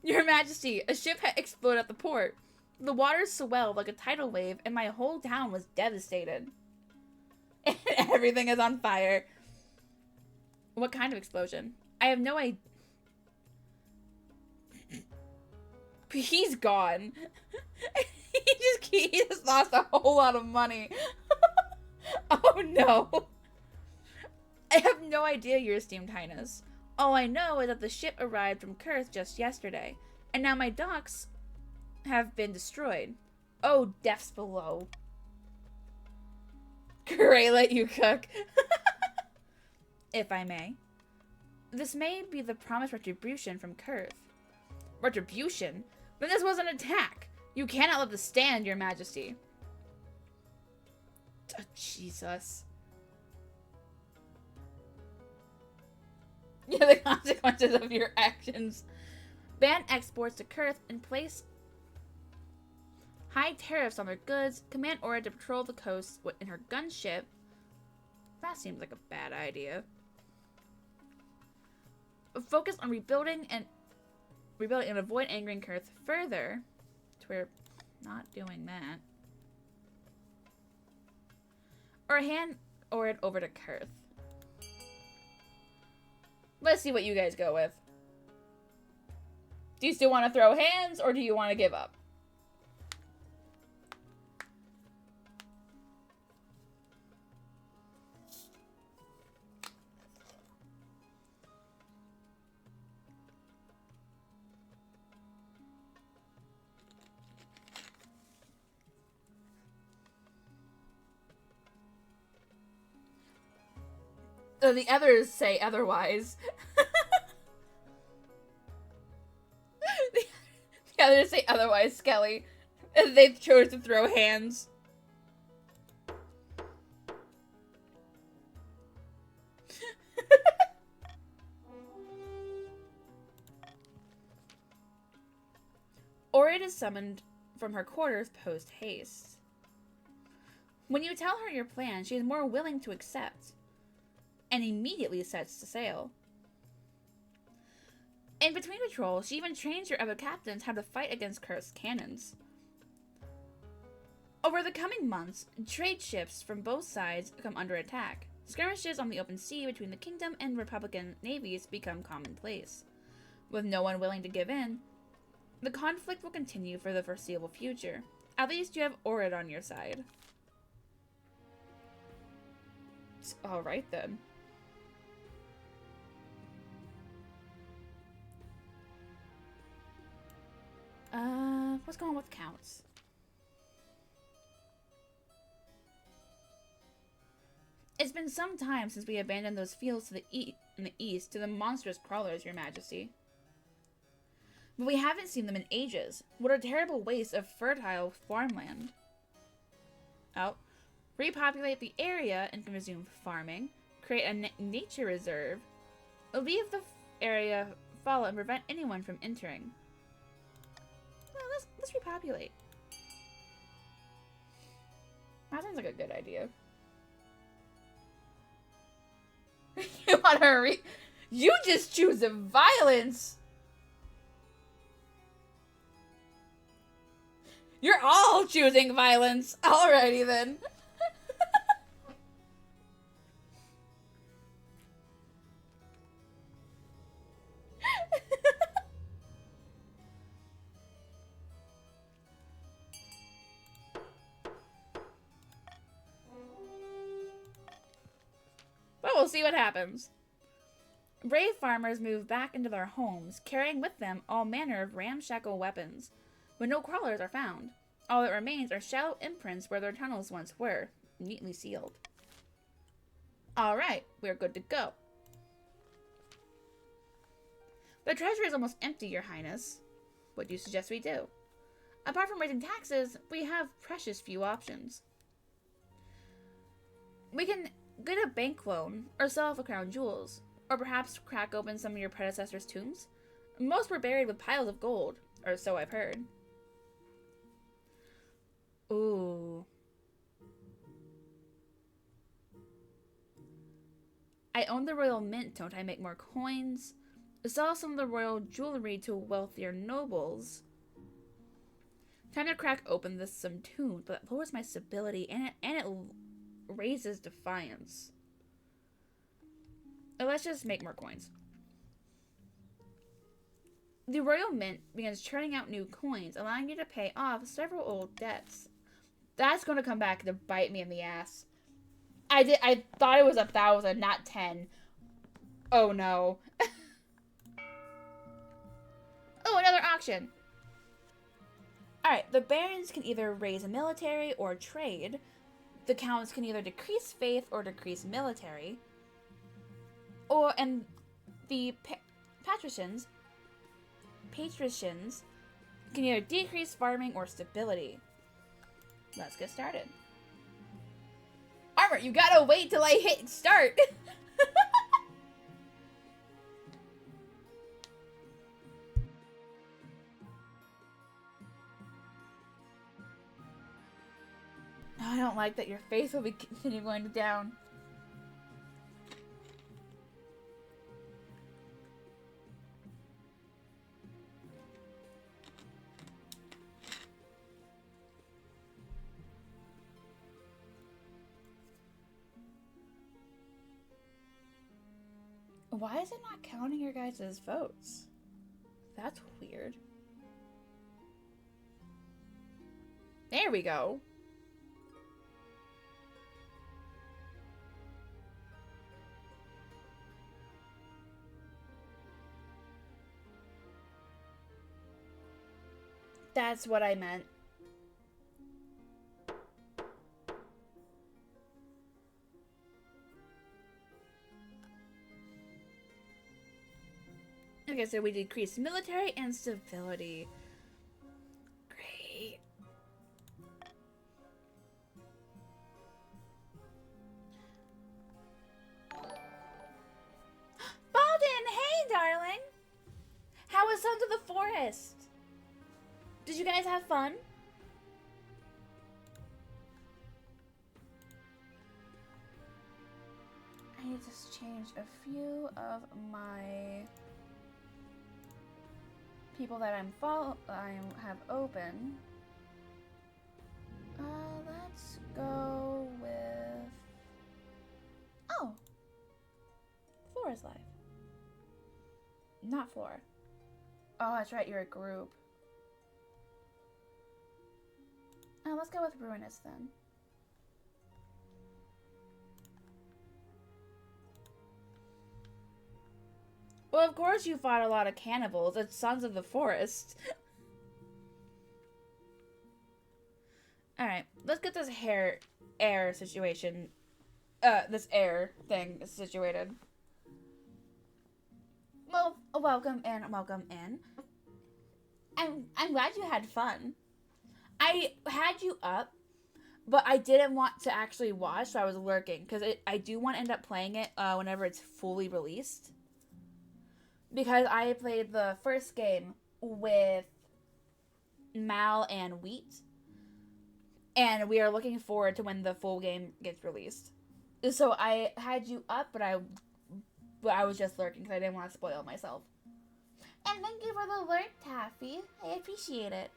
Your Majesty, a ship had exploded at the port. The waters swelled like a tidal wave, and my whole town was devastated. And everything is on fire. What kind of explosion? I have no idea. He's gone. He just lost a whole lot of money. Oh no. I have no idea, Your Esteemed Highness. All I know is that the ship arrived from Kurth just yesterday, and now my docks have been destroyed. Oh, death's below. Gray let you cook. If I may. This may be the promised retribution from Kurth. Retribution? Then this was an attack. You cannot let this stand, Your Majesty. Oh, Jesus. Yeah, the consequences of your actions. Ban exports to Kurth and place high tariffs on their goods. Command Aura to patrol the coast in her gunship. That seems like a bad idea. Focus on rebuilding and avoid angering Kurth further. We're not doing that. Or hand Aura over to Kurth. Let's see what you guys go with. Do you still want to throw hands, or do you want to give up? The others say otherwise. The others say otherwise, Skelly. They chose to throw hands. is summoned from her quarters post haste. When you tell her your plan, she is more willing to accept, and immediately sets to sail. In between patrols, she even trains your other captains how to fight against cursed cannons. Over the coming months, trade ships from both sides come under attack. Skirmishes on the open sea between the Kingdom and Republican navies become commonplace. With no one willing to give in, the conflict will continue for the foreseeable future. At least you have Orid on your side. Alright then. What's going on with counts? It's been some time since we abandoned those fields to the in the east to the monstrous crawlers, Your Majesty. But we haven't seen them in ages. What a terrible waste of fertile farmland. Oh. Repopulate the area and resume farming. Create a nature reserve. Leave the area fallow and prevent anyone from entering. Well, let's repopulate. That sounds like a good idea. You want to You just choose violence! You're all choosing violence! Alrighty then. But we'll see what happens. Brave farmers move back into their homes, carrying with them all manner of ramshackle weapons. But no crawlers are found. All that remains are shallow imprints where their tunnels once were, neatly sealed. Alright, we're good to go. The treasury is almost empty, Your Highness. What do you suggest we do? Apart from raising taxes, we have precious few options. We can get a bank loan, or sell off the crown jewels, or perhaps crack open some of your predecessors' tombs. Most were buried with piles of gold, or so I've heard. Ooh. I own the royal mint, don't I? Make more coins. Sell some of the royal jewelry to wealthier nobles. Time to crack open some tombs, but it lowers my stability and it raises defiance. Let's just make more coins. The royal mint begins churning out new coins, allowing you to pay off several old debts. That's going to come back to bite me in the ass. I thought it was 1,000, not 10. Oh no. Oh, another auction. Alright, the barons can either raise a military or trade. The counts can either decrease faith or decrease military. And the patricians can either decrease farming or stability. Let's get started. Armor, you gotta wait till I hit start. I don't like that your face will be continue going down. Why is it not counting your guys' votes? That's weird. There we go. That's what I meant. Okay, so we decreased military and stability. Great. Balden, hey, darling. How was Sons of the Forest? Did you guys have fun? I need to change a few of my people that I have open. Let's go with... Oh! Flora's life. Not Flora. Oh, that's right, you're a group. Let's go with Ruinous then. Well, of course you fought a lot of cannibals. It's Sons of the Forest. Alright, let's get this air situation. This air thing situated. Well, welcome in, welcome in. I'm glad you had fun. I had you up, but I didn't want to actually watch, so I was lurking. Because I do want to end up playing it whenever it's fully released. Because I played the first game with Mal and Wheat. And we are looking forward to when the full game gets released. So I had you up, but I was just lurking because I didn't want to spoil myself. And thank you for the lurk, Taffy. I appreciate it.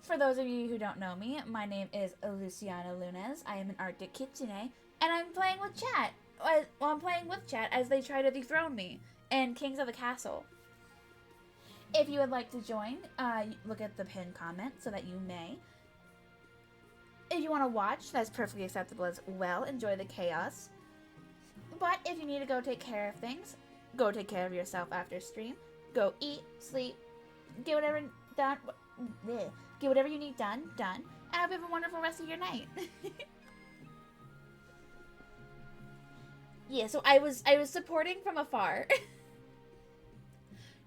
For those of you who don't know me, my name is Luciana Lunes. I am an Arctic Kitsune, and I'm playing with chat. Well, I'm playing with chat as they try to dethrone me in Kings of the Castle. If you would like to join, look at the pinned comment so that you may. If you want to watch, that's perfectly acceptable as well. Enjoy the chaos. But if you need to go take care of things, go take care of yourself after stream. Go eat, sleep, get whatever done. Get whatever you need done. And I hope you have a wonderful rest of your night. Yeah, so I was supporting from afar.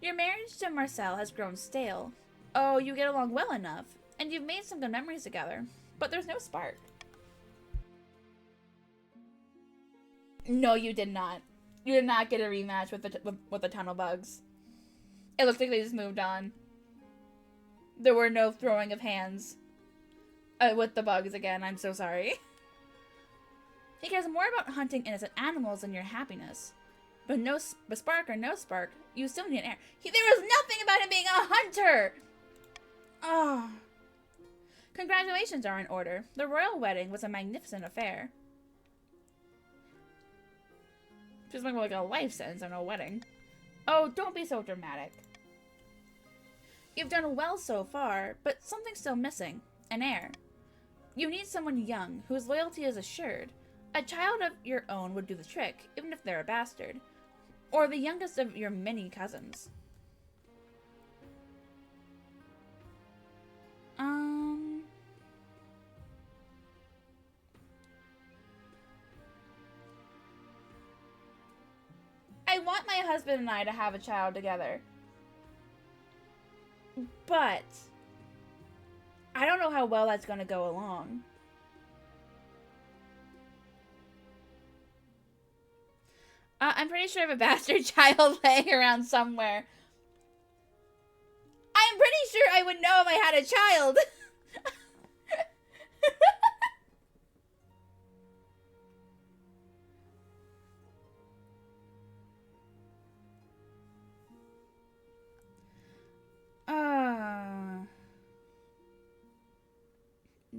Your marriage to Marcel has grown stale. Oh, you get along well enough, and you've made some good memories together, but there's no spark. No, you did not. You did not get a rematch with the tunnel bugs. It looks like they just moved on. There were no throwing of hands with the bugs again. I'm so sorry. He cares more about hunting innocent animals than your happiness. But spark or no spark, you still need an heir. There was nothing about him being a hunter! Oh. Congratulations are in order. The royal wedding was a magnificent affair. Just like a life sentence and a wedding. Oh, don't be so dramatic. You've done well so far, but something's still missing. An heir. You need someone young, whose loyalty is assured. A child of your own would do the trick, even if they're a bastard. Or the youngest of your many cousins. I want my husband and I to have a child together. But I don't know how well that's going to go along. I'm pretty sure I have a bastard child laying around somewhere. I'm pretty sure I would know if I had a child.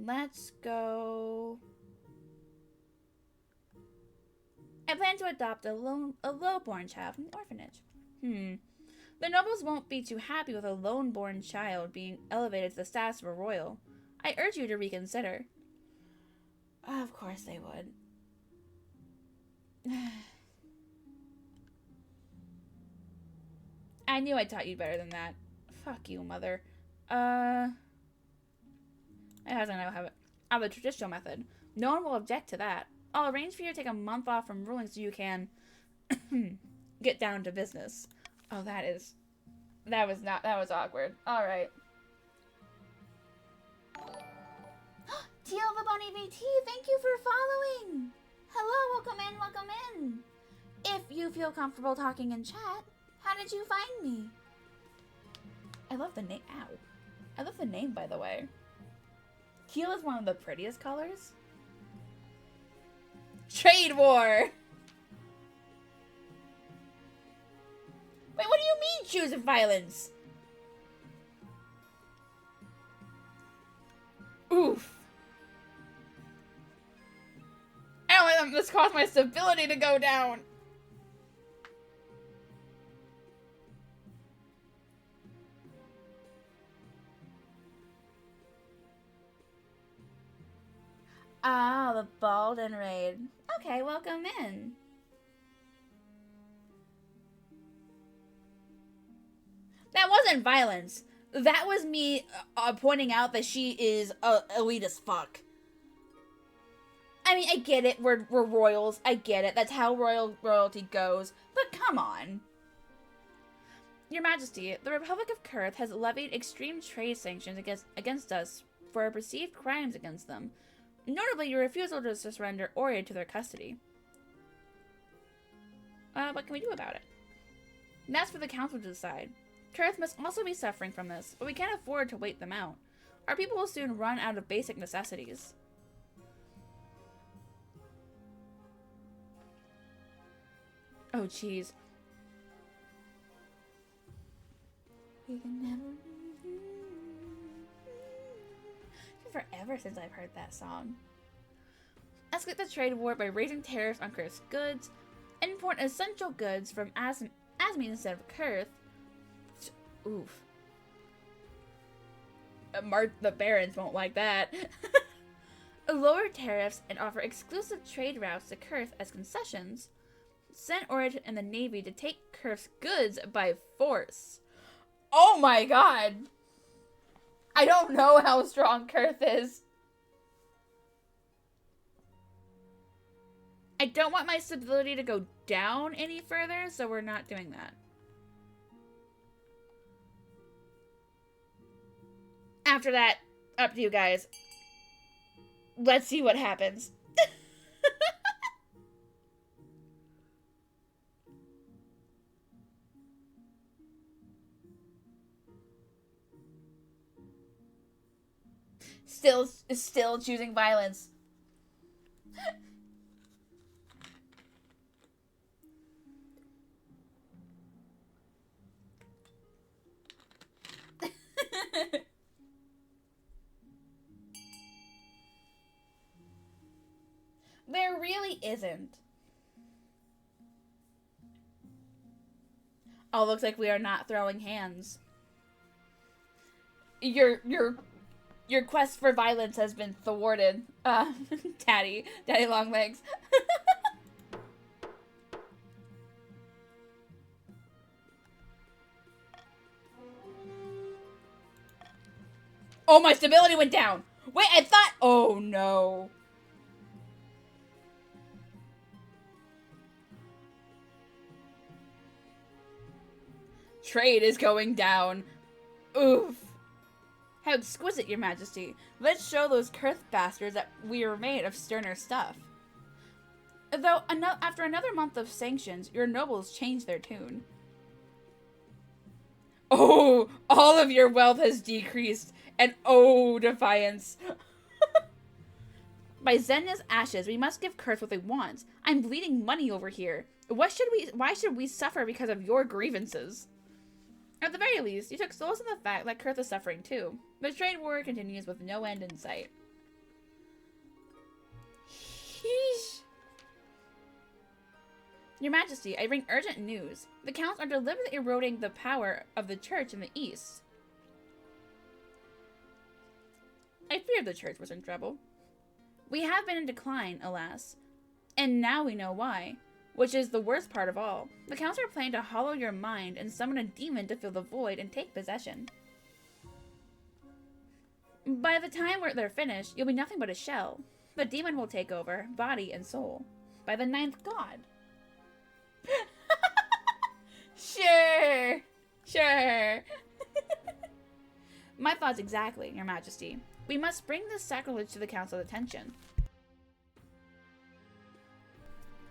Let's go. I plan to adopt a lowborn child from the orphanage. The nobles won't be too happy with a lone-born child being elevated to the status of a royal. I urge you to reconsider. Of course they would. I knew I taught you better than that. Fuck you, mother. I have the traditional method. No one will object to that. I'll arrange for you to take a month off from ruling so you can get down to business. Oh, that was awkward. Alright. Teal the Bunny VT, thank you for following! Hello, welcome in. If you feel comfortable talking in chat, how did you find me? I love the name. Ow. I love the name, by the way. Teal is one of the prettiest colors. Trade war! Wait, what do you mean choose violence? Oof. I don't let this cause my stability to go down. Ah, the Baldwin raid. Okay, welcome in. That wasn't violence. That was me pointing out that she is elite as fuck. I mean, I get it. We're royals. I get it. That's how royalty goes. But come on. Your Majesty, the Republic of Kurth has levied extreme trade sanctions against us for our perceived crimes against them. Notably, your refusal to surrender Oria to their custody. What can we do about it? And that's for the Council to decide. Kurth must also be suffering from this, but we can't afford to wait them out. Our people will soon run out of basic necessities. Oh, jeez. We can never... It's been forever since I've heard that song. Escalate the trade war by raising tariffs on Kurth's goods. Import essential goods from Azmir instead of Kurth. Oof. The barons won't like that. Lower tariffs and offer exclusive trade routes to Kurth as concessions. Send Oria and the Navy to take Kurth's goods by force. Oh my god! I don't know how strong Kurth is. I don't want my stability to go down any further, so we're not doing that. After that, up to you guys. Let's see what happens. Still choosing violence. There really isn't. Oh, looks like we are not throwing hands. Your quest for violence has been thwarted. Daddy Longlegs. Oh, my stability went down. Wait, I thought... Oh, no. Trade is going down. Oof. How exquisite, Your Majesty. Let's show those Kurth bastards that we are made of sterner stuff. Though, after another month of sanctions, your nobles changed their tune. Oh, all of your wealth has decreased, and oh, defiance. By Zenya's ashes, we must give Kurth what they want. I'm bleeding money over here. Why should we suffer because of your grievances? At the very least, you took solace in the fact that Kurth is suffering too. The trade war continues with no end in sight. Sheesh. Your Majesty, I bring urgent news. The Counts are deliberately eroding the power of the Church in the East. I feared the Church was in trouble. We have been in decline, alas. And now we know why. Which is the worst part of all. The Counts are planning to hollow your mind and summon a demon to fill the void and take possession. By the time they're finished, you'll be nothing but a shell. The demon will take over, body and soul. By the 9th god. Sure. My thoughts exactly, Your Majesty. We must bring this sacrilege to the Council's attention.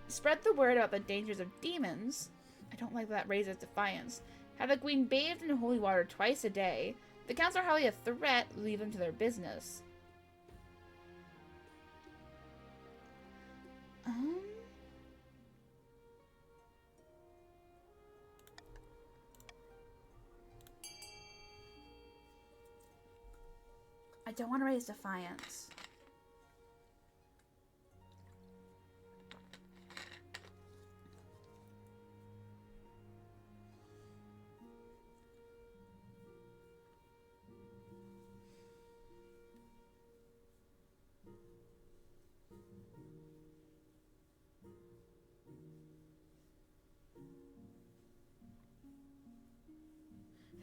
Spread the word about the dangers of demons. I don't like that raises defiance. Have the Queen bathed in holy water twice a day. The counts are hardly a threat, leave them to their business. I don't want to raise defiance.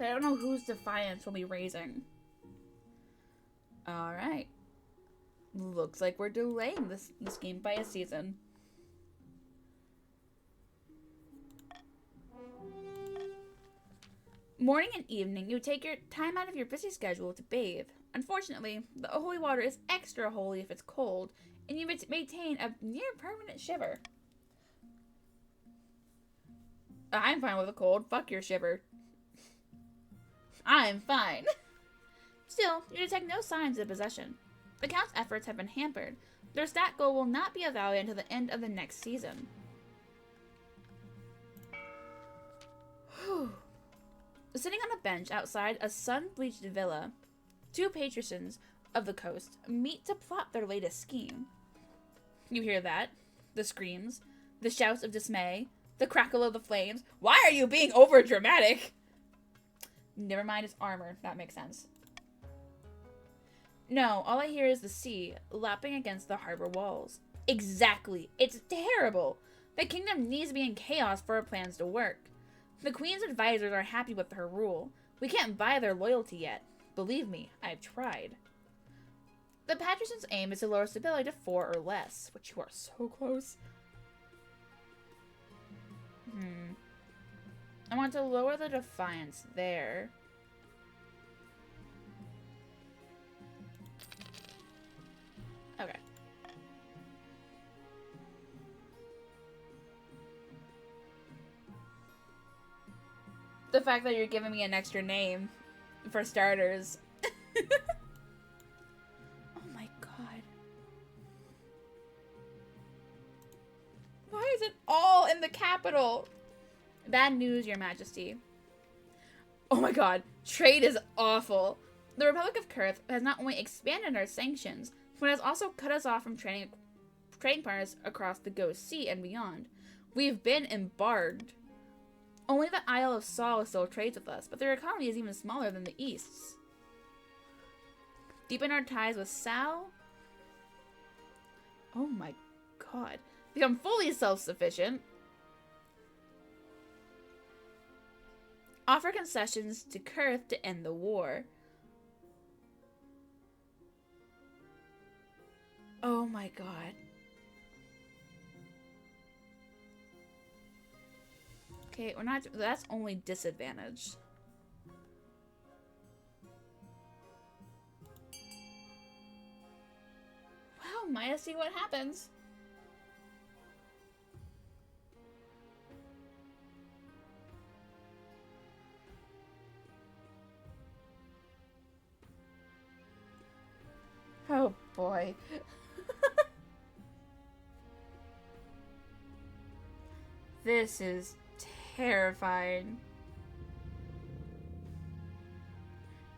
I don't know whose defiance we'll be raising. Alright. Looks like we're delaying this game by a season. Morning and evening, you take your time out of your busy schedule to bathe. Unfortunately, the holy water is extra holy if it's cold, and you maintain a near permanent shiver. I'm fine with the cold. Fuck your shiver. I'm fine. Still, you detect no signs of possession. The Count's efforts have been hampered. Their stat goal will not be evaluated until the end of the next season. Whew. Sitting on a bench outside a sun-bleached villa, two patrons of the coast meet to plot their latest scheme. You hear that? The screams, the shouts of dismay, the crackle of the flames. Why are you being overdramatic? Never mind, it's armor. That makes sense. No, all I hear is the sea lapping against the harbor walls. Exactly. It's terrible. The kingdom needs to be in chaos for our plans to work. The queen's advisors are happy with her rule. We can't buy their loyalty yet. Believe me, I've tried. The patrician's aim is to lower stability to 4 or less, which you are so close. I want to lower the defiance there. Okay. The fact that you're giving me an extra name, for starters. Oh my god. Why is it all in the capital? Bad news, Your Majesty. Oh my god, trade is awful. The Republic of Kurth has not only expanded our sanctions, but has also cut us off from trading partners across the Ghost Sea and beyond. We've been embargoed. Only the Isle of Saul still trades with us, but their economy is even smaller than the East's. Deepen our ties with Sal. Oh my god. Become fully self-sufficient. Offer concessions to Kurth to end the war. Oh my god. Okay, we're not. That's only disadvantage. Well, might see what happens. Oh boy. This is terrifying.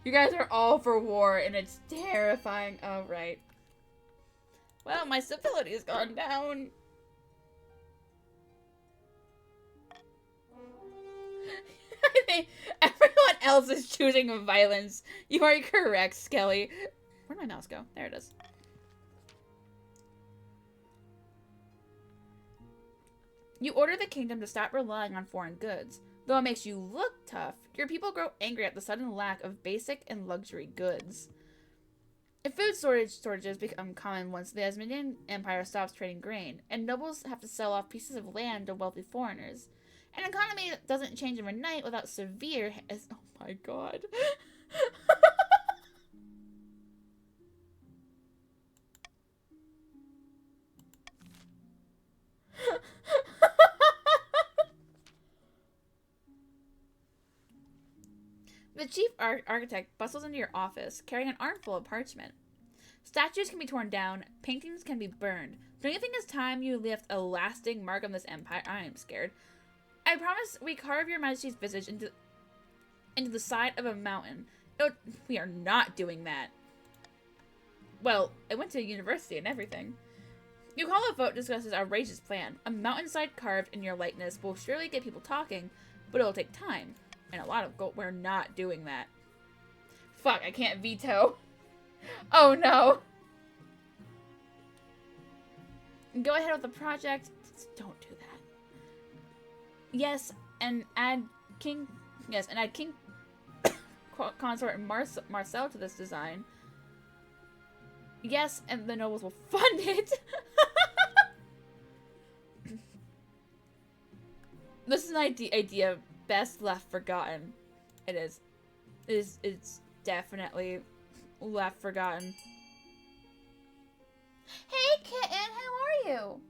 You guys are all for war and it's terrifying. Oh, right. Well, my stability's gone down. I think everyone else is choosing violence. You are correct, Skelly. Where'd my mouse go? There it is. You order the kingdom to stop relying on foreign goods. Though it makes you look tough, your people grow angry at the sudden lack of basic and luxury goods. If food shortages become common once the Asmodean Empire stops trading grain, and nobles have to sell off pieces of land to wealthy foreigners. An economy that doesn't change overnight without severe... Oh my god. The The chief architect bustles into your office, carrying an armful of parchment. Statues can be torn down, paintings can be burned. Don't you think it's time you left a lasting mark on this empire? I am scared. I promise we carve your majesty's visage into the side of a mountain. No, we are not doing that. Well, I went to university and everything. You call a vote discusses outrageous plan. A mountainside carved in your likeness will surely get people talking, but it'll take time. And a lot of gold. We're not doing that. Fuck, I can't veto. Oh no. Go ahead with the project. Just don't do that. Yes, and add King Consort Marcel to this design. Yes, and the nobles will fund it. This is an idea best left forgotten. It is. It's definitely left forgotten. Hey, kitten, how are you?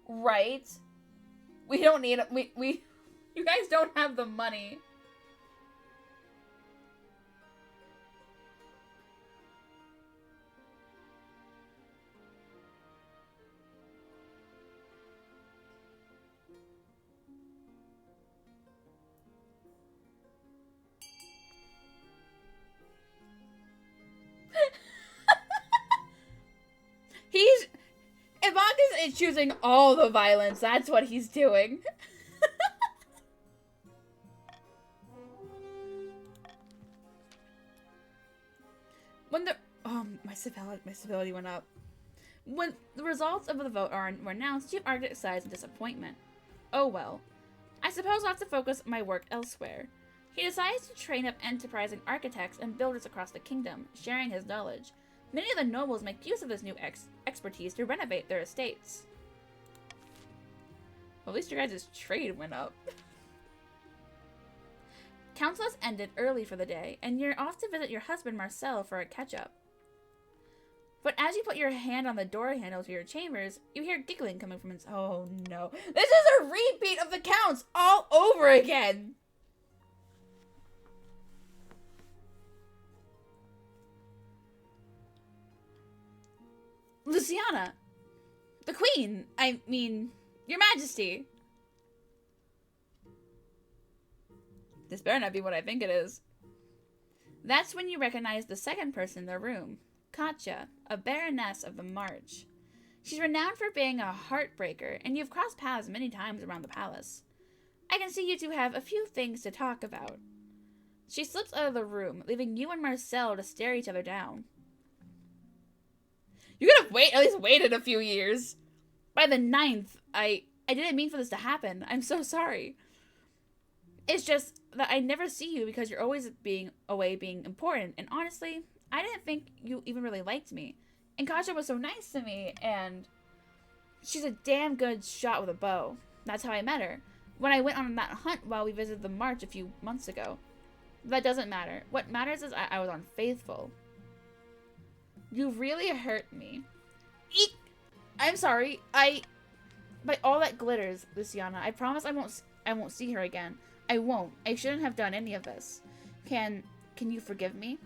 Right? We don't need it. You guys don't have the money. Ivanka's is choosing all the violence. That's what he's doing. When the my civility went up. When the results of the vote were announced, Chief Architect sighs in disappointment. Oh well. I suppose I'll have to focus my work elsewhere. He decides to train up enterprising architects and builders across the kingdom, sharing his knowledge. Many of the nobles make use of this new expertise to renovate their estates. Well, at least your guys' trade went up. Council has ended early for the day, and you're off to visit your husband Marcel for a catch-up. But as you put your hand on the door handle to your chambers, you hear giggling coming from inside. Oh no. This is a repeat of the counts all over again! Luciana! The Queen! I mean, Your Majesty! This better not be what I think it is. That's when you recognize the second person in the room. Katja, a baroness of the March. She's renowned for being a heartbreaker, and you've crossed paths many times around the palace. I can see you two have a few things to talk about. She slips out of the room, leaving you and Marcel to stare each other down. You could have at least waited a few years. By the 9th, I didn't mean for this to happen. I'm so sorry. It's just that I never see you because you're always being important, and honestly, I didn't think you even really liked me. And Katja was so nice to me, and she's a damn good shot with a bow. That's how I met her. When I went on that hunt while we visited the March a few months ago. That doesn't matter. What matters is I was unfaithful. You really hurt me. Eek! I'm sorry. By all that glitters, Luciana, I promise I won't see her again. I won't. I shouldn't have done any of this. Can you forgive me?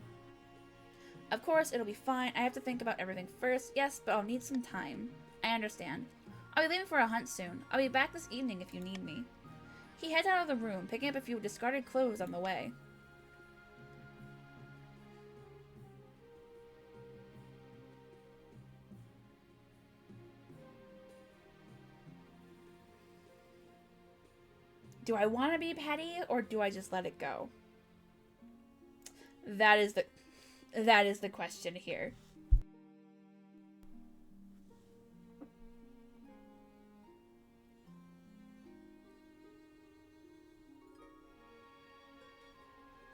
Of course, it'll be fine. I have to think about everything first. Yes, but I'll need some time. I understand. I'll be leaving for a hunt soon. I'll be back this evening if you need me. He heads out of the room, picking up a few discarded clothes on the way. Do I want to be petty, or do I just let it go? That is the question here.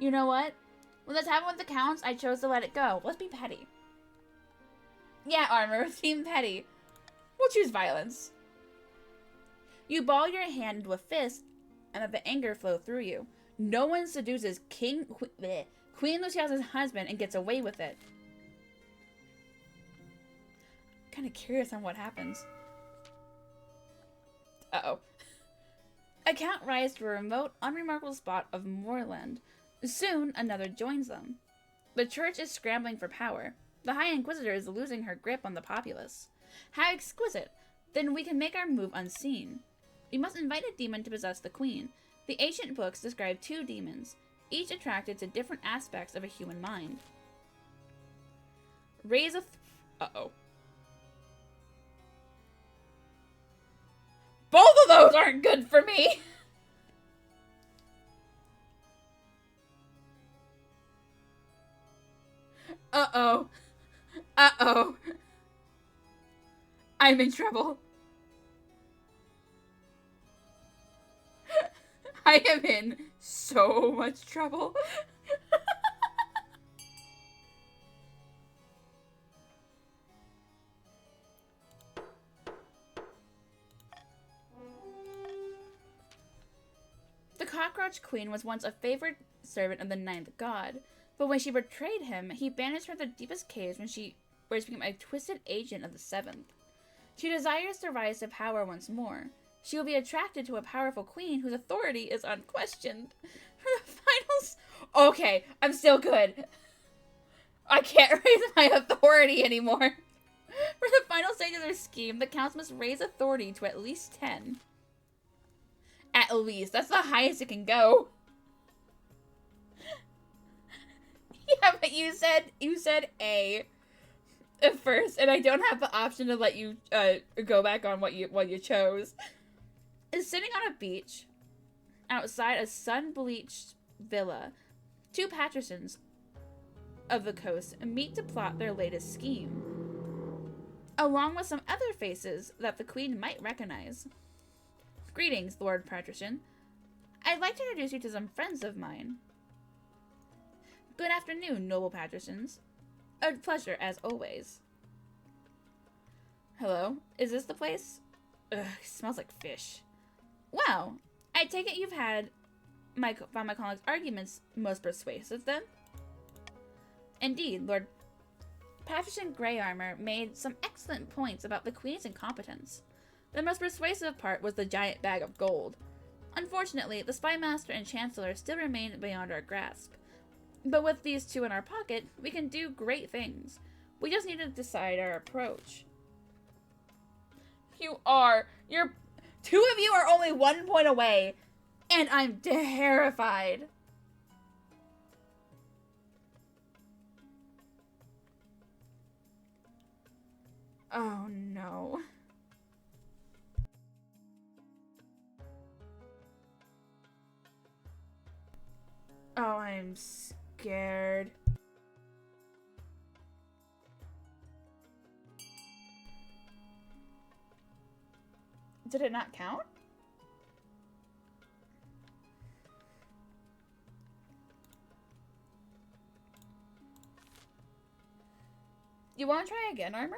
You know what? When this happened with the counts, I chose to let it go. Let's be petty. Yeah, Armor, team petty. We'll choose violence. You ball your hand into a fist and let the anger flow through you. No one seduces Queen Luciana's husband and gets away with it. I'm kind of curious on what happens. Uh-oh. A count rides to a remote, unremarkable spot of moorland. Soon, another joins them. The church is scrambling for power. The High Inquisitor is losing her grip on the populace. How exquisite! Then we can make our move unseen. We must invite a demon to possess the queen. The ancient books describe 2 demons, each attracted to different aspects of a human mind. Raise a... Uh-oh. Both of those aren't good for me! Uh-oh. Uh-oh. I'm in trouble. I am in so much trouble. The Cockroach Queen was once a favored servant of the Ninth God, but when she betrayed him, he banished her to the deepest caves where she became a twisted agent of the Seventh. She desires to rise to power once more. She will be attracted to a powerful queen whose authority is unquestioned. For the finals... Okay, I'm still good. I can't raise my authority anymore. For the final stage of their scheme, the counts must raise authority to at least 10. At least. That's the highest it can go. Yeah, but you said A at first, and I don't have the option to let you go back on what you chose. Is sitting on a beach outside a sun-bleached villa. 2 patricians of the coast meet to plot their latest scheme, along with some other faces that the queen might recognize. Greetings, Lord Patrician. I'd like to introduce you to some friends of mine. Good afternoon, noble patricians. A pleasure, as always. Hello? Is this the place? Ugh, it smells like fish. Wow, I take it you've found my colleague's arguments most persuasive, then? Indeed, Lord Patrician Greyarmor made some excellent points about the Queen's incompetence. The most persuasive part was the giant bag of gold. Unfortunately, the Spymaster and Chancellor still remain beyond our grasp. But with these 2 in our pocket, we can do great things. We just need to decide our approach. You're 2 of you are only 1 point away, and I'm terrified. Oh no. Oh, I'm scared. Did it not count? You want to try again, Armor?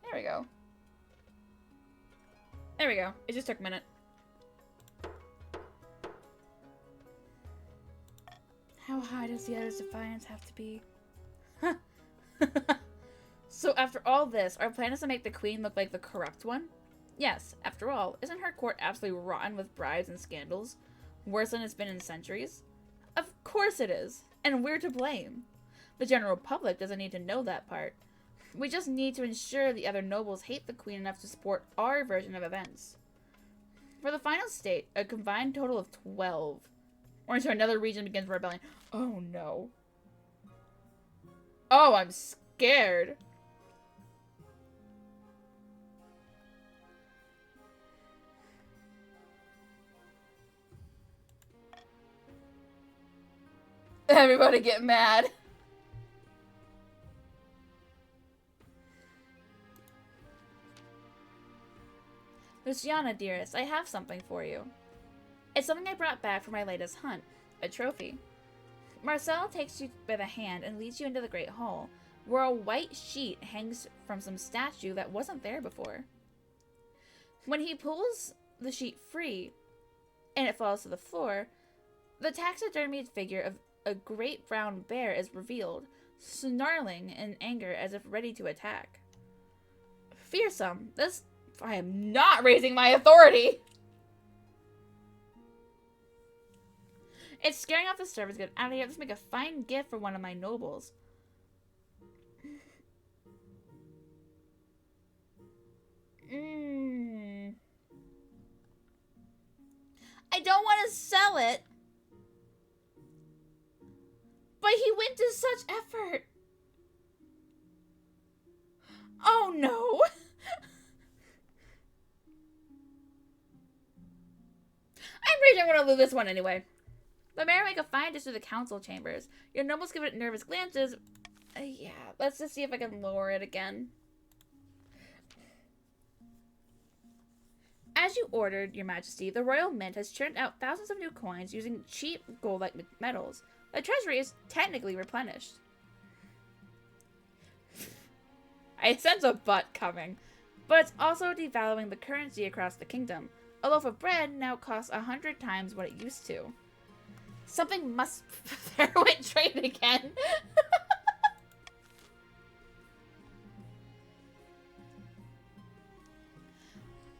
There we go. There we go. It just took a minute. How high does the other's defiance have to be? So after all this, our plan is to make the queen look like the corrupt one? Yes, after all, isn't her court absolutely rotten with bribes and scandals? Worse than it's been in centuries? Of course it is, and we're to blame. The general public doesn't need to know that part. We just need to ensure the other nobles hate the queen enough to support our version of events. For the final state, a combined total of 12. Or until another region begins rebelling. Oh no. Oh, I'm scared. Everybody get mad. Luciana, dearest, I have something for you. It's something I brought back from my latest hunt, a trophy. Marcel takes you by the hand and leads you into the Great Hall, where a white sheet hangs from some statue that wasn't there before. When he pulls the sheet free, and it falls to the floor, the taxidermied figure of a great brown bear is revealed, snarling in anger as if ready to attack. Fearsome, I am not raising my authority! It's scaring off the servants. Get out of here. Let's make a fine gift for one of my nobles. I don't want to sell it. But he went to such effort. Oh no. I'm pretty sure I'm going to lose this one anyway. The mayor make a fine dish to the council chambers. Your nobles give it nervous glances. Yeah, let's just see if I can lower it again. As you ordered, Your Majesty, the Royal Mint has churned out thousands of new coins using cheap gold-like metals. The treasury is technically replenished. I sense a but coming. But it's also devaluing the currency across the kingdom. A loaf of bread now costs 100 times what it used to. Something must... There went trade again.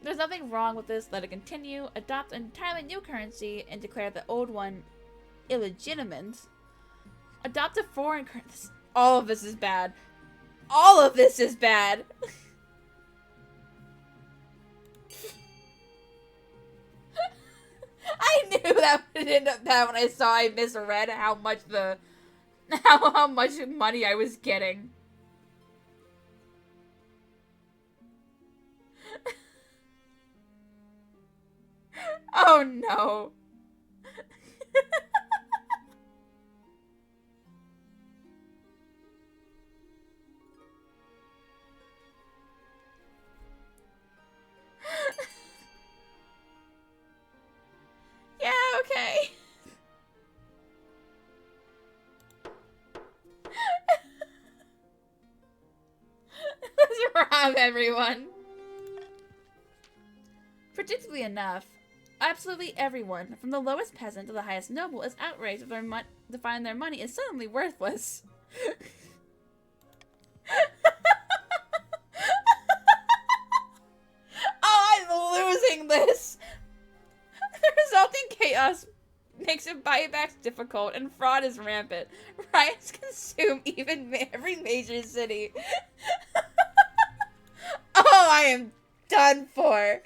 There's nothing wrong with this. Let it continue. Adopt an entirely new currency and declare the old one illegitimate. Adopt a foreign currency. All of this is bad. All of this is bad. I knew that would end up bad when I saw I misread how much how much money I was getting. Oh no. Yeah, okay. Let's rob everyone. Predictably enough, absolutely everyone, from the lowest peasant to the highest noble, is outraged to find their money is suddenly worthless. Oh, I'm losing this! The resulting chaos makes buybacks difficult and fraud is rampant. Riots consume every major city. Oh, I am done for.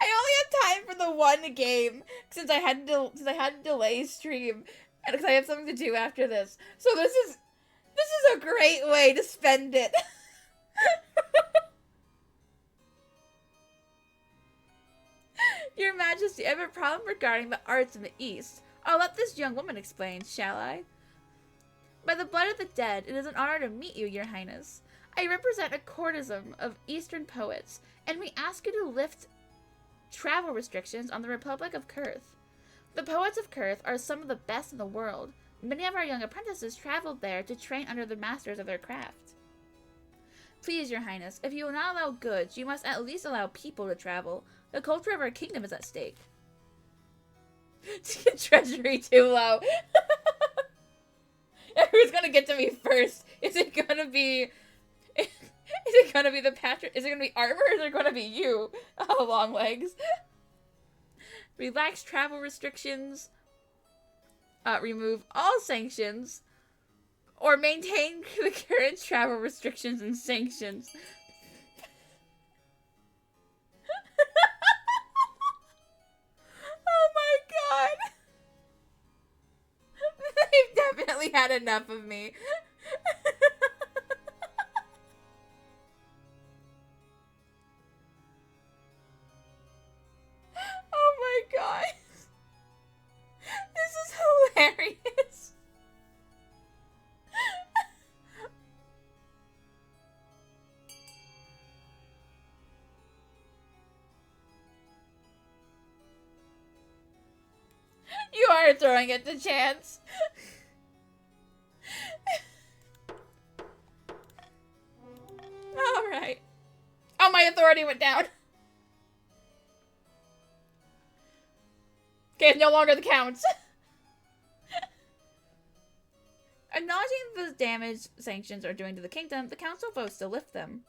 I only have time for the one game since I had to delay stream and because I have something to do after this. So this is a great way to spend it. Your Majesty, I have a problem regarding the arts in the East. I'll let this young woman explain, shall I? By the blood of the dead, it is an honor to meet you, Your Highness. I represent a courtesan of Eastern poets, and we ask you to lift travel restrictions on the Republic of Kurth. The poets of Kurth are some of the best in the world. Many of our young apprentices traveled there to train under the masters of their craft. Please, Your Highness, if you will not allow goods, you must at least allow people to travel. The culture of our kingdom is at stake. Treasury too low. Who's gonna get to me first? Is it gonna be the Patrick? Is it gonna be Armor or is it gonna be you? Oh, long legs. Relax travel restrictions. Remove all sanctions. Or maintain the current travel restrictions and sanctions. Oh my god. They've definitely had enough of me. Oh my god. This is hilarious. You are throwing it to chance. Alright. Oh, my authority went down. Okay, it's no longer the Count's. Acknowledging the damage sanctions are doing to the kingdom, the council votes to lift them.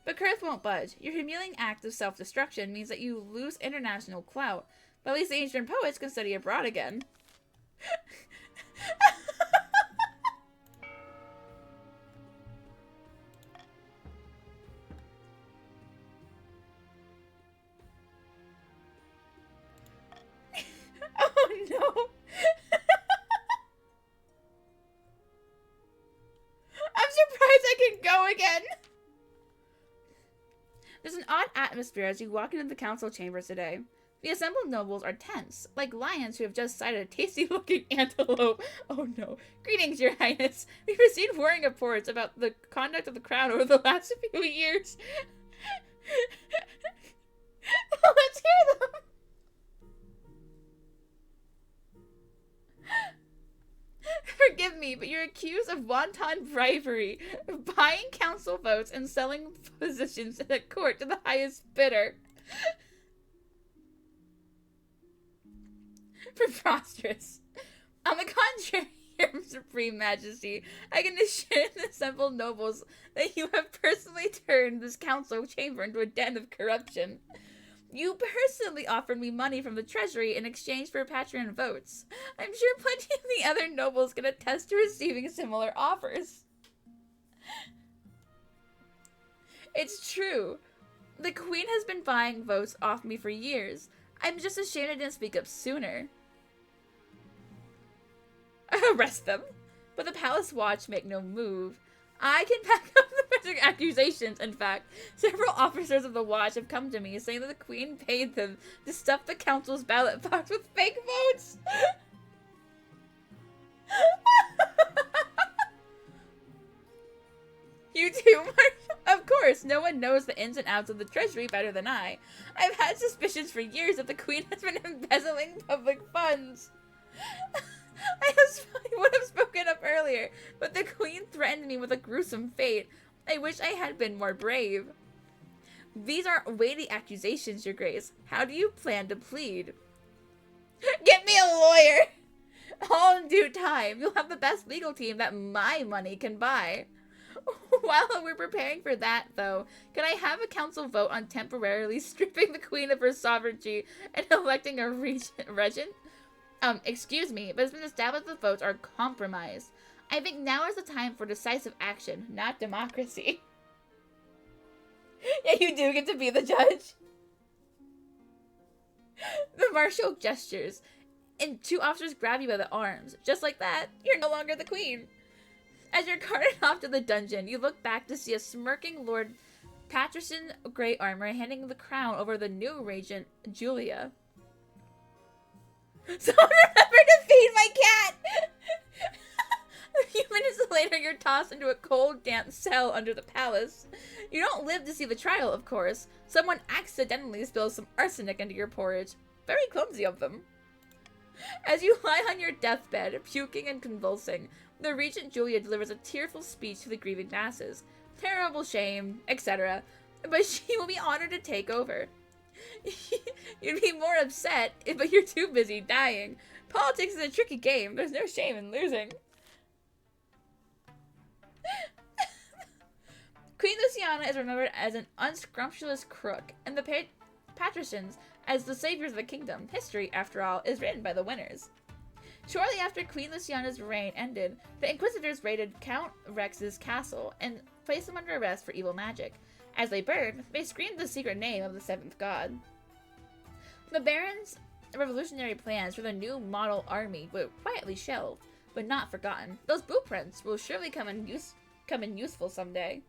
But Kurth won't budge. Your humiliating act of self-destruction means that you lose international clout. But at least the ancient poets can study abroad again. Oh no! I'm surprised I can go again! There's an odd atmosphere as you walk into the council chambers today. The assembled nobles are tense, like lions who have just sighted a tasty-looking antelope. Oh no. Greetings, your highness. We've received worrying reports about the conduct of the crown over the last few years. Let's hear them. Forgive me, but you're accused of wanton bribery, buying council votes and selling positions in the court to the highest bidder. Preposterous. On the contrary, your supreme majesty, I can assure the assembled nobles that you have personally turned this council chamber into a den of corruption. You personally offered me money from the treasury in exchange for Patreon votes. I'm sure plenty of the other nobles can attest to receiving similar offers. It's true. The queen has been buying votes off me for years. I'm just ashamed I didn't speak up sooner. Arrest them. But the palace watch make no move. I can back up the accusations. In fact, several officers of the watch have come to me saying that the queen paid them to stuff the council's ballot box with fake votes. You too, Marshal? Of course, no one knows the ins and outs of the treasury better than I. I've had suspicions for years that the queen has been embezzling public funds. I would have spoken up earlier, but the queen threatened me with a gruesome fate. I wish I had been more brave. These are weighty accusations, Your Grace. How do you plan to plead? Get me a lawyer! All in due time. You'll have the best legal team that my money can buy. While we're preparing for that, though, can I have a council vote on temporarily stripping the queen of her sovereignty and electing a regent? Excuse me, but it's been established the votes are compromised. I think now is the time for decisive action, not democracy. Yeah, you do get to be the judge. The marshal gestures, and two officers grab you by the arms. Just like that, you're no longer the queen. As you're carted off to the dungeon, you look back to see a smirking Lord Patterson Grey Armor handing the crown over the new regent, Julia. Someone remember to feed my cat! A few minutes later, you're tossed into a cold, damp cell under the palace. You don't live to see the trial, of course. Someone accidentally spills some arsenic into your porridge. Very clumsy of them. As you lie on your deathbed, puking and convulsing, the Regent Julia delivers a tearful speech to the grieving masses. Terrible shame, etc. But she will be honored to take over. You'd be more upset, but you're too busy dying. Politics is a tricky game. There's no shame in losing. Queen Luciana is remembered as an unscrumptious crook, and the Patricians as the saviors of the kingdom. History, after all, is written by the winners. Shortly after Queen Luciana's reign ended, the Inquisitors raided Count Rex's castle and placed him under arrest for evil magic. As they burned, they screamed the secret name of the seventh god. The Baron's revolutionary plans for the new model army were quietly shelved, but not forgotten. Those blueprints will surely come in useful someday.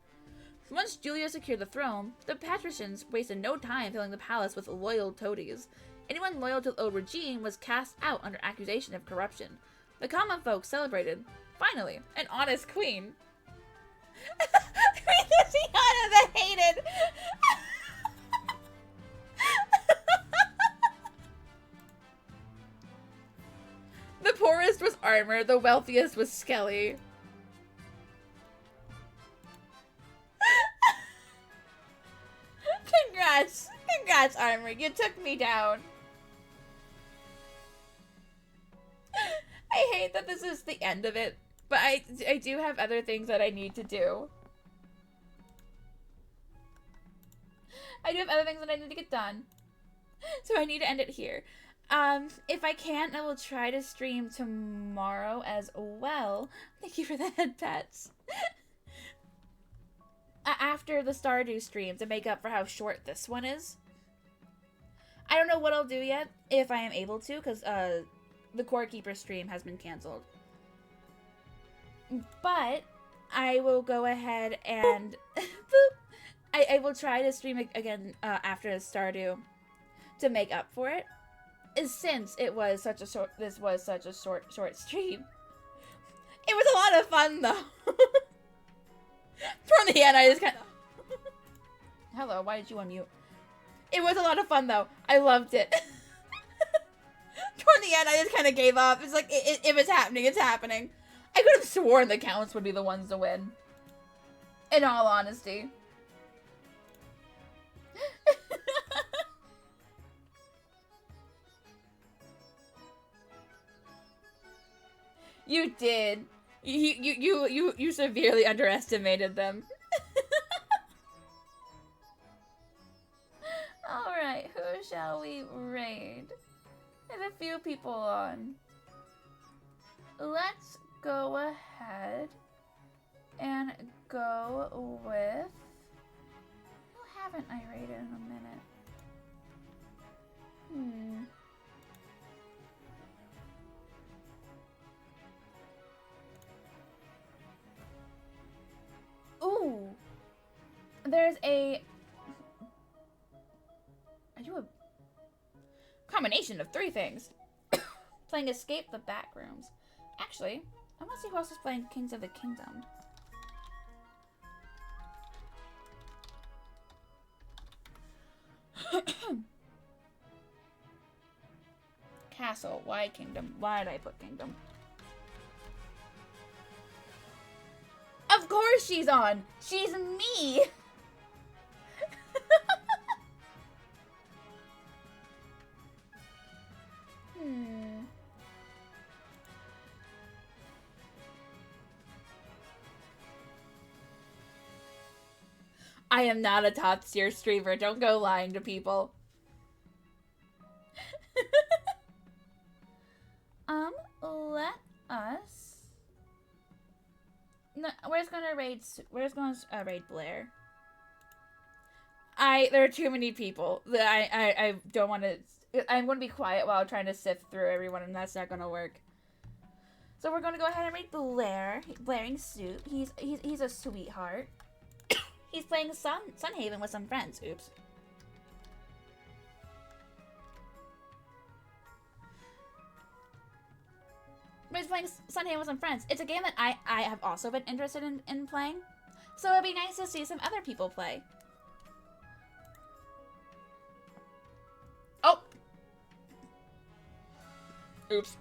Once Julia secured the throne, the Patricians wasted no time filling the palace with loyal toadies. Anyone loyal to the old regime was cast out under accusation of corruption. The common folk celebrated. Finally, an honest queen. Queen Luciana the hated! The poorest was Armor, the wealthiest was Skelly. Congrats! Congrats, Armor, you took me down. I hate that this is the end of it, but I do have other things that I need to do. I do have other things that I need to get done. So I need to end it here. If I can, I will try to stream tomorrow as well. Thank you for the head pats. After the Stardew stream to make up for how short this one is. I don't know what I'll do yet, if I am able to, because the Core Keeper stream has been canceled. But I will go ahead and boop. I will try to stream again after the Stardew to make up for it. Since it was such a short, this was such a short stream. It was a lot of fun though. From the end, I just kind of. Hello, why did you unmute? It was a lot of fun though. I loved it. Toward the end, I just kind of gave up. It's like, if it's happening, it's happening. I could have sworn the counts would be the ones to win. In all honesty. You did. You severely underestimated them. Alright, who shall we raid? There's a few people on. Let's go ahead and go with... Who haven't I raided in a minute? Ooh! There's a... I do a combination of 3 things. Playing Escape the Backrooms. Actually, I want to see who else is playing Kings of the Kingdom. Castle. Why Kingdom? Why did I put Kingdom? Of course she's on! She's me! I am not a top tier streamer. Don't go lying to people. Let us... No, we're just gonna raid... We're just gonna raid Blair. There are too many people that I don't want to... I'm going to be quiet while trying to sift through everyone, and that's not going to work. So we're going to go ahead and raid Blair. Blaring Soup. He's a sweetheart. He's playing Sunhaven with some friends. Oops. But he's playing Sunhaven with some friends. It's a game that I have also been interested in playing. So it'd be nice to see some other people play. Oh! Oops.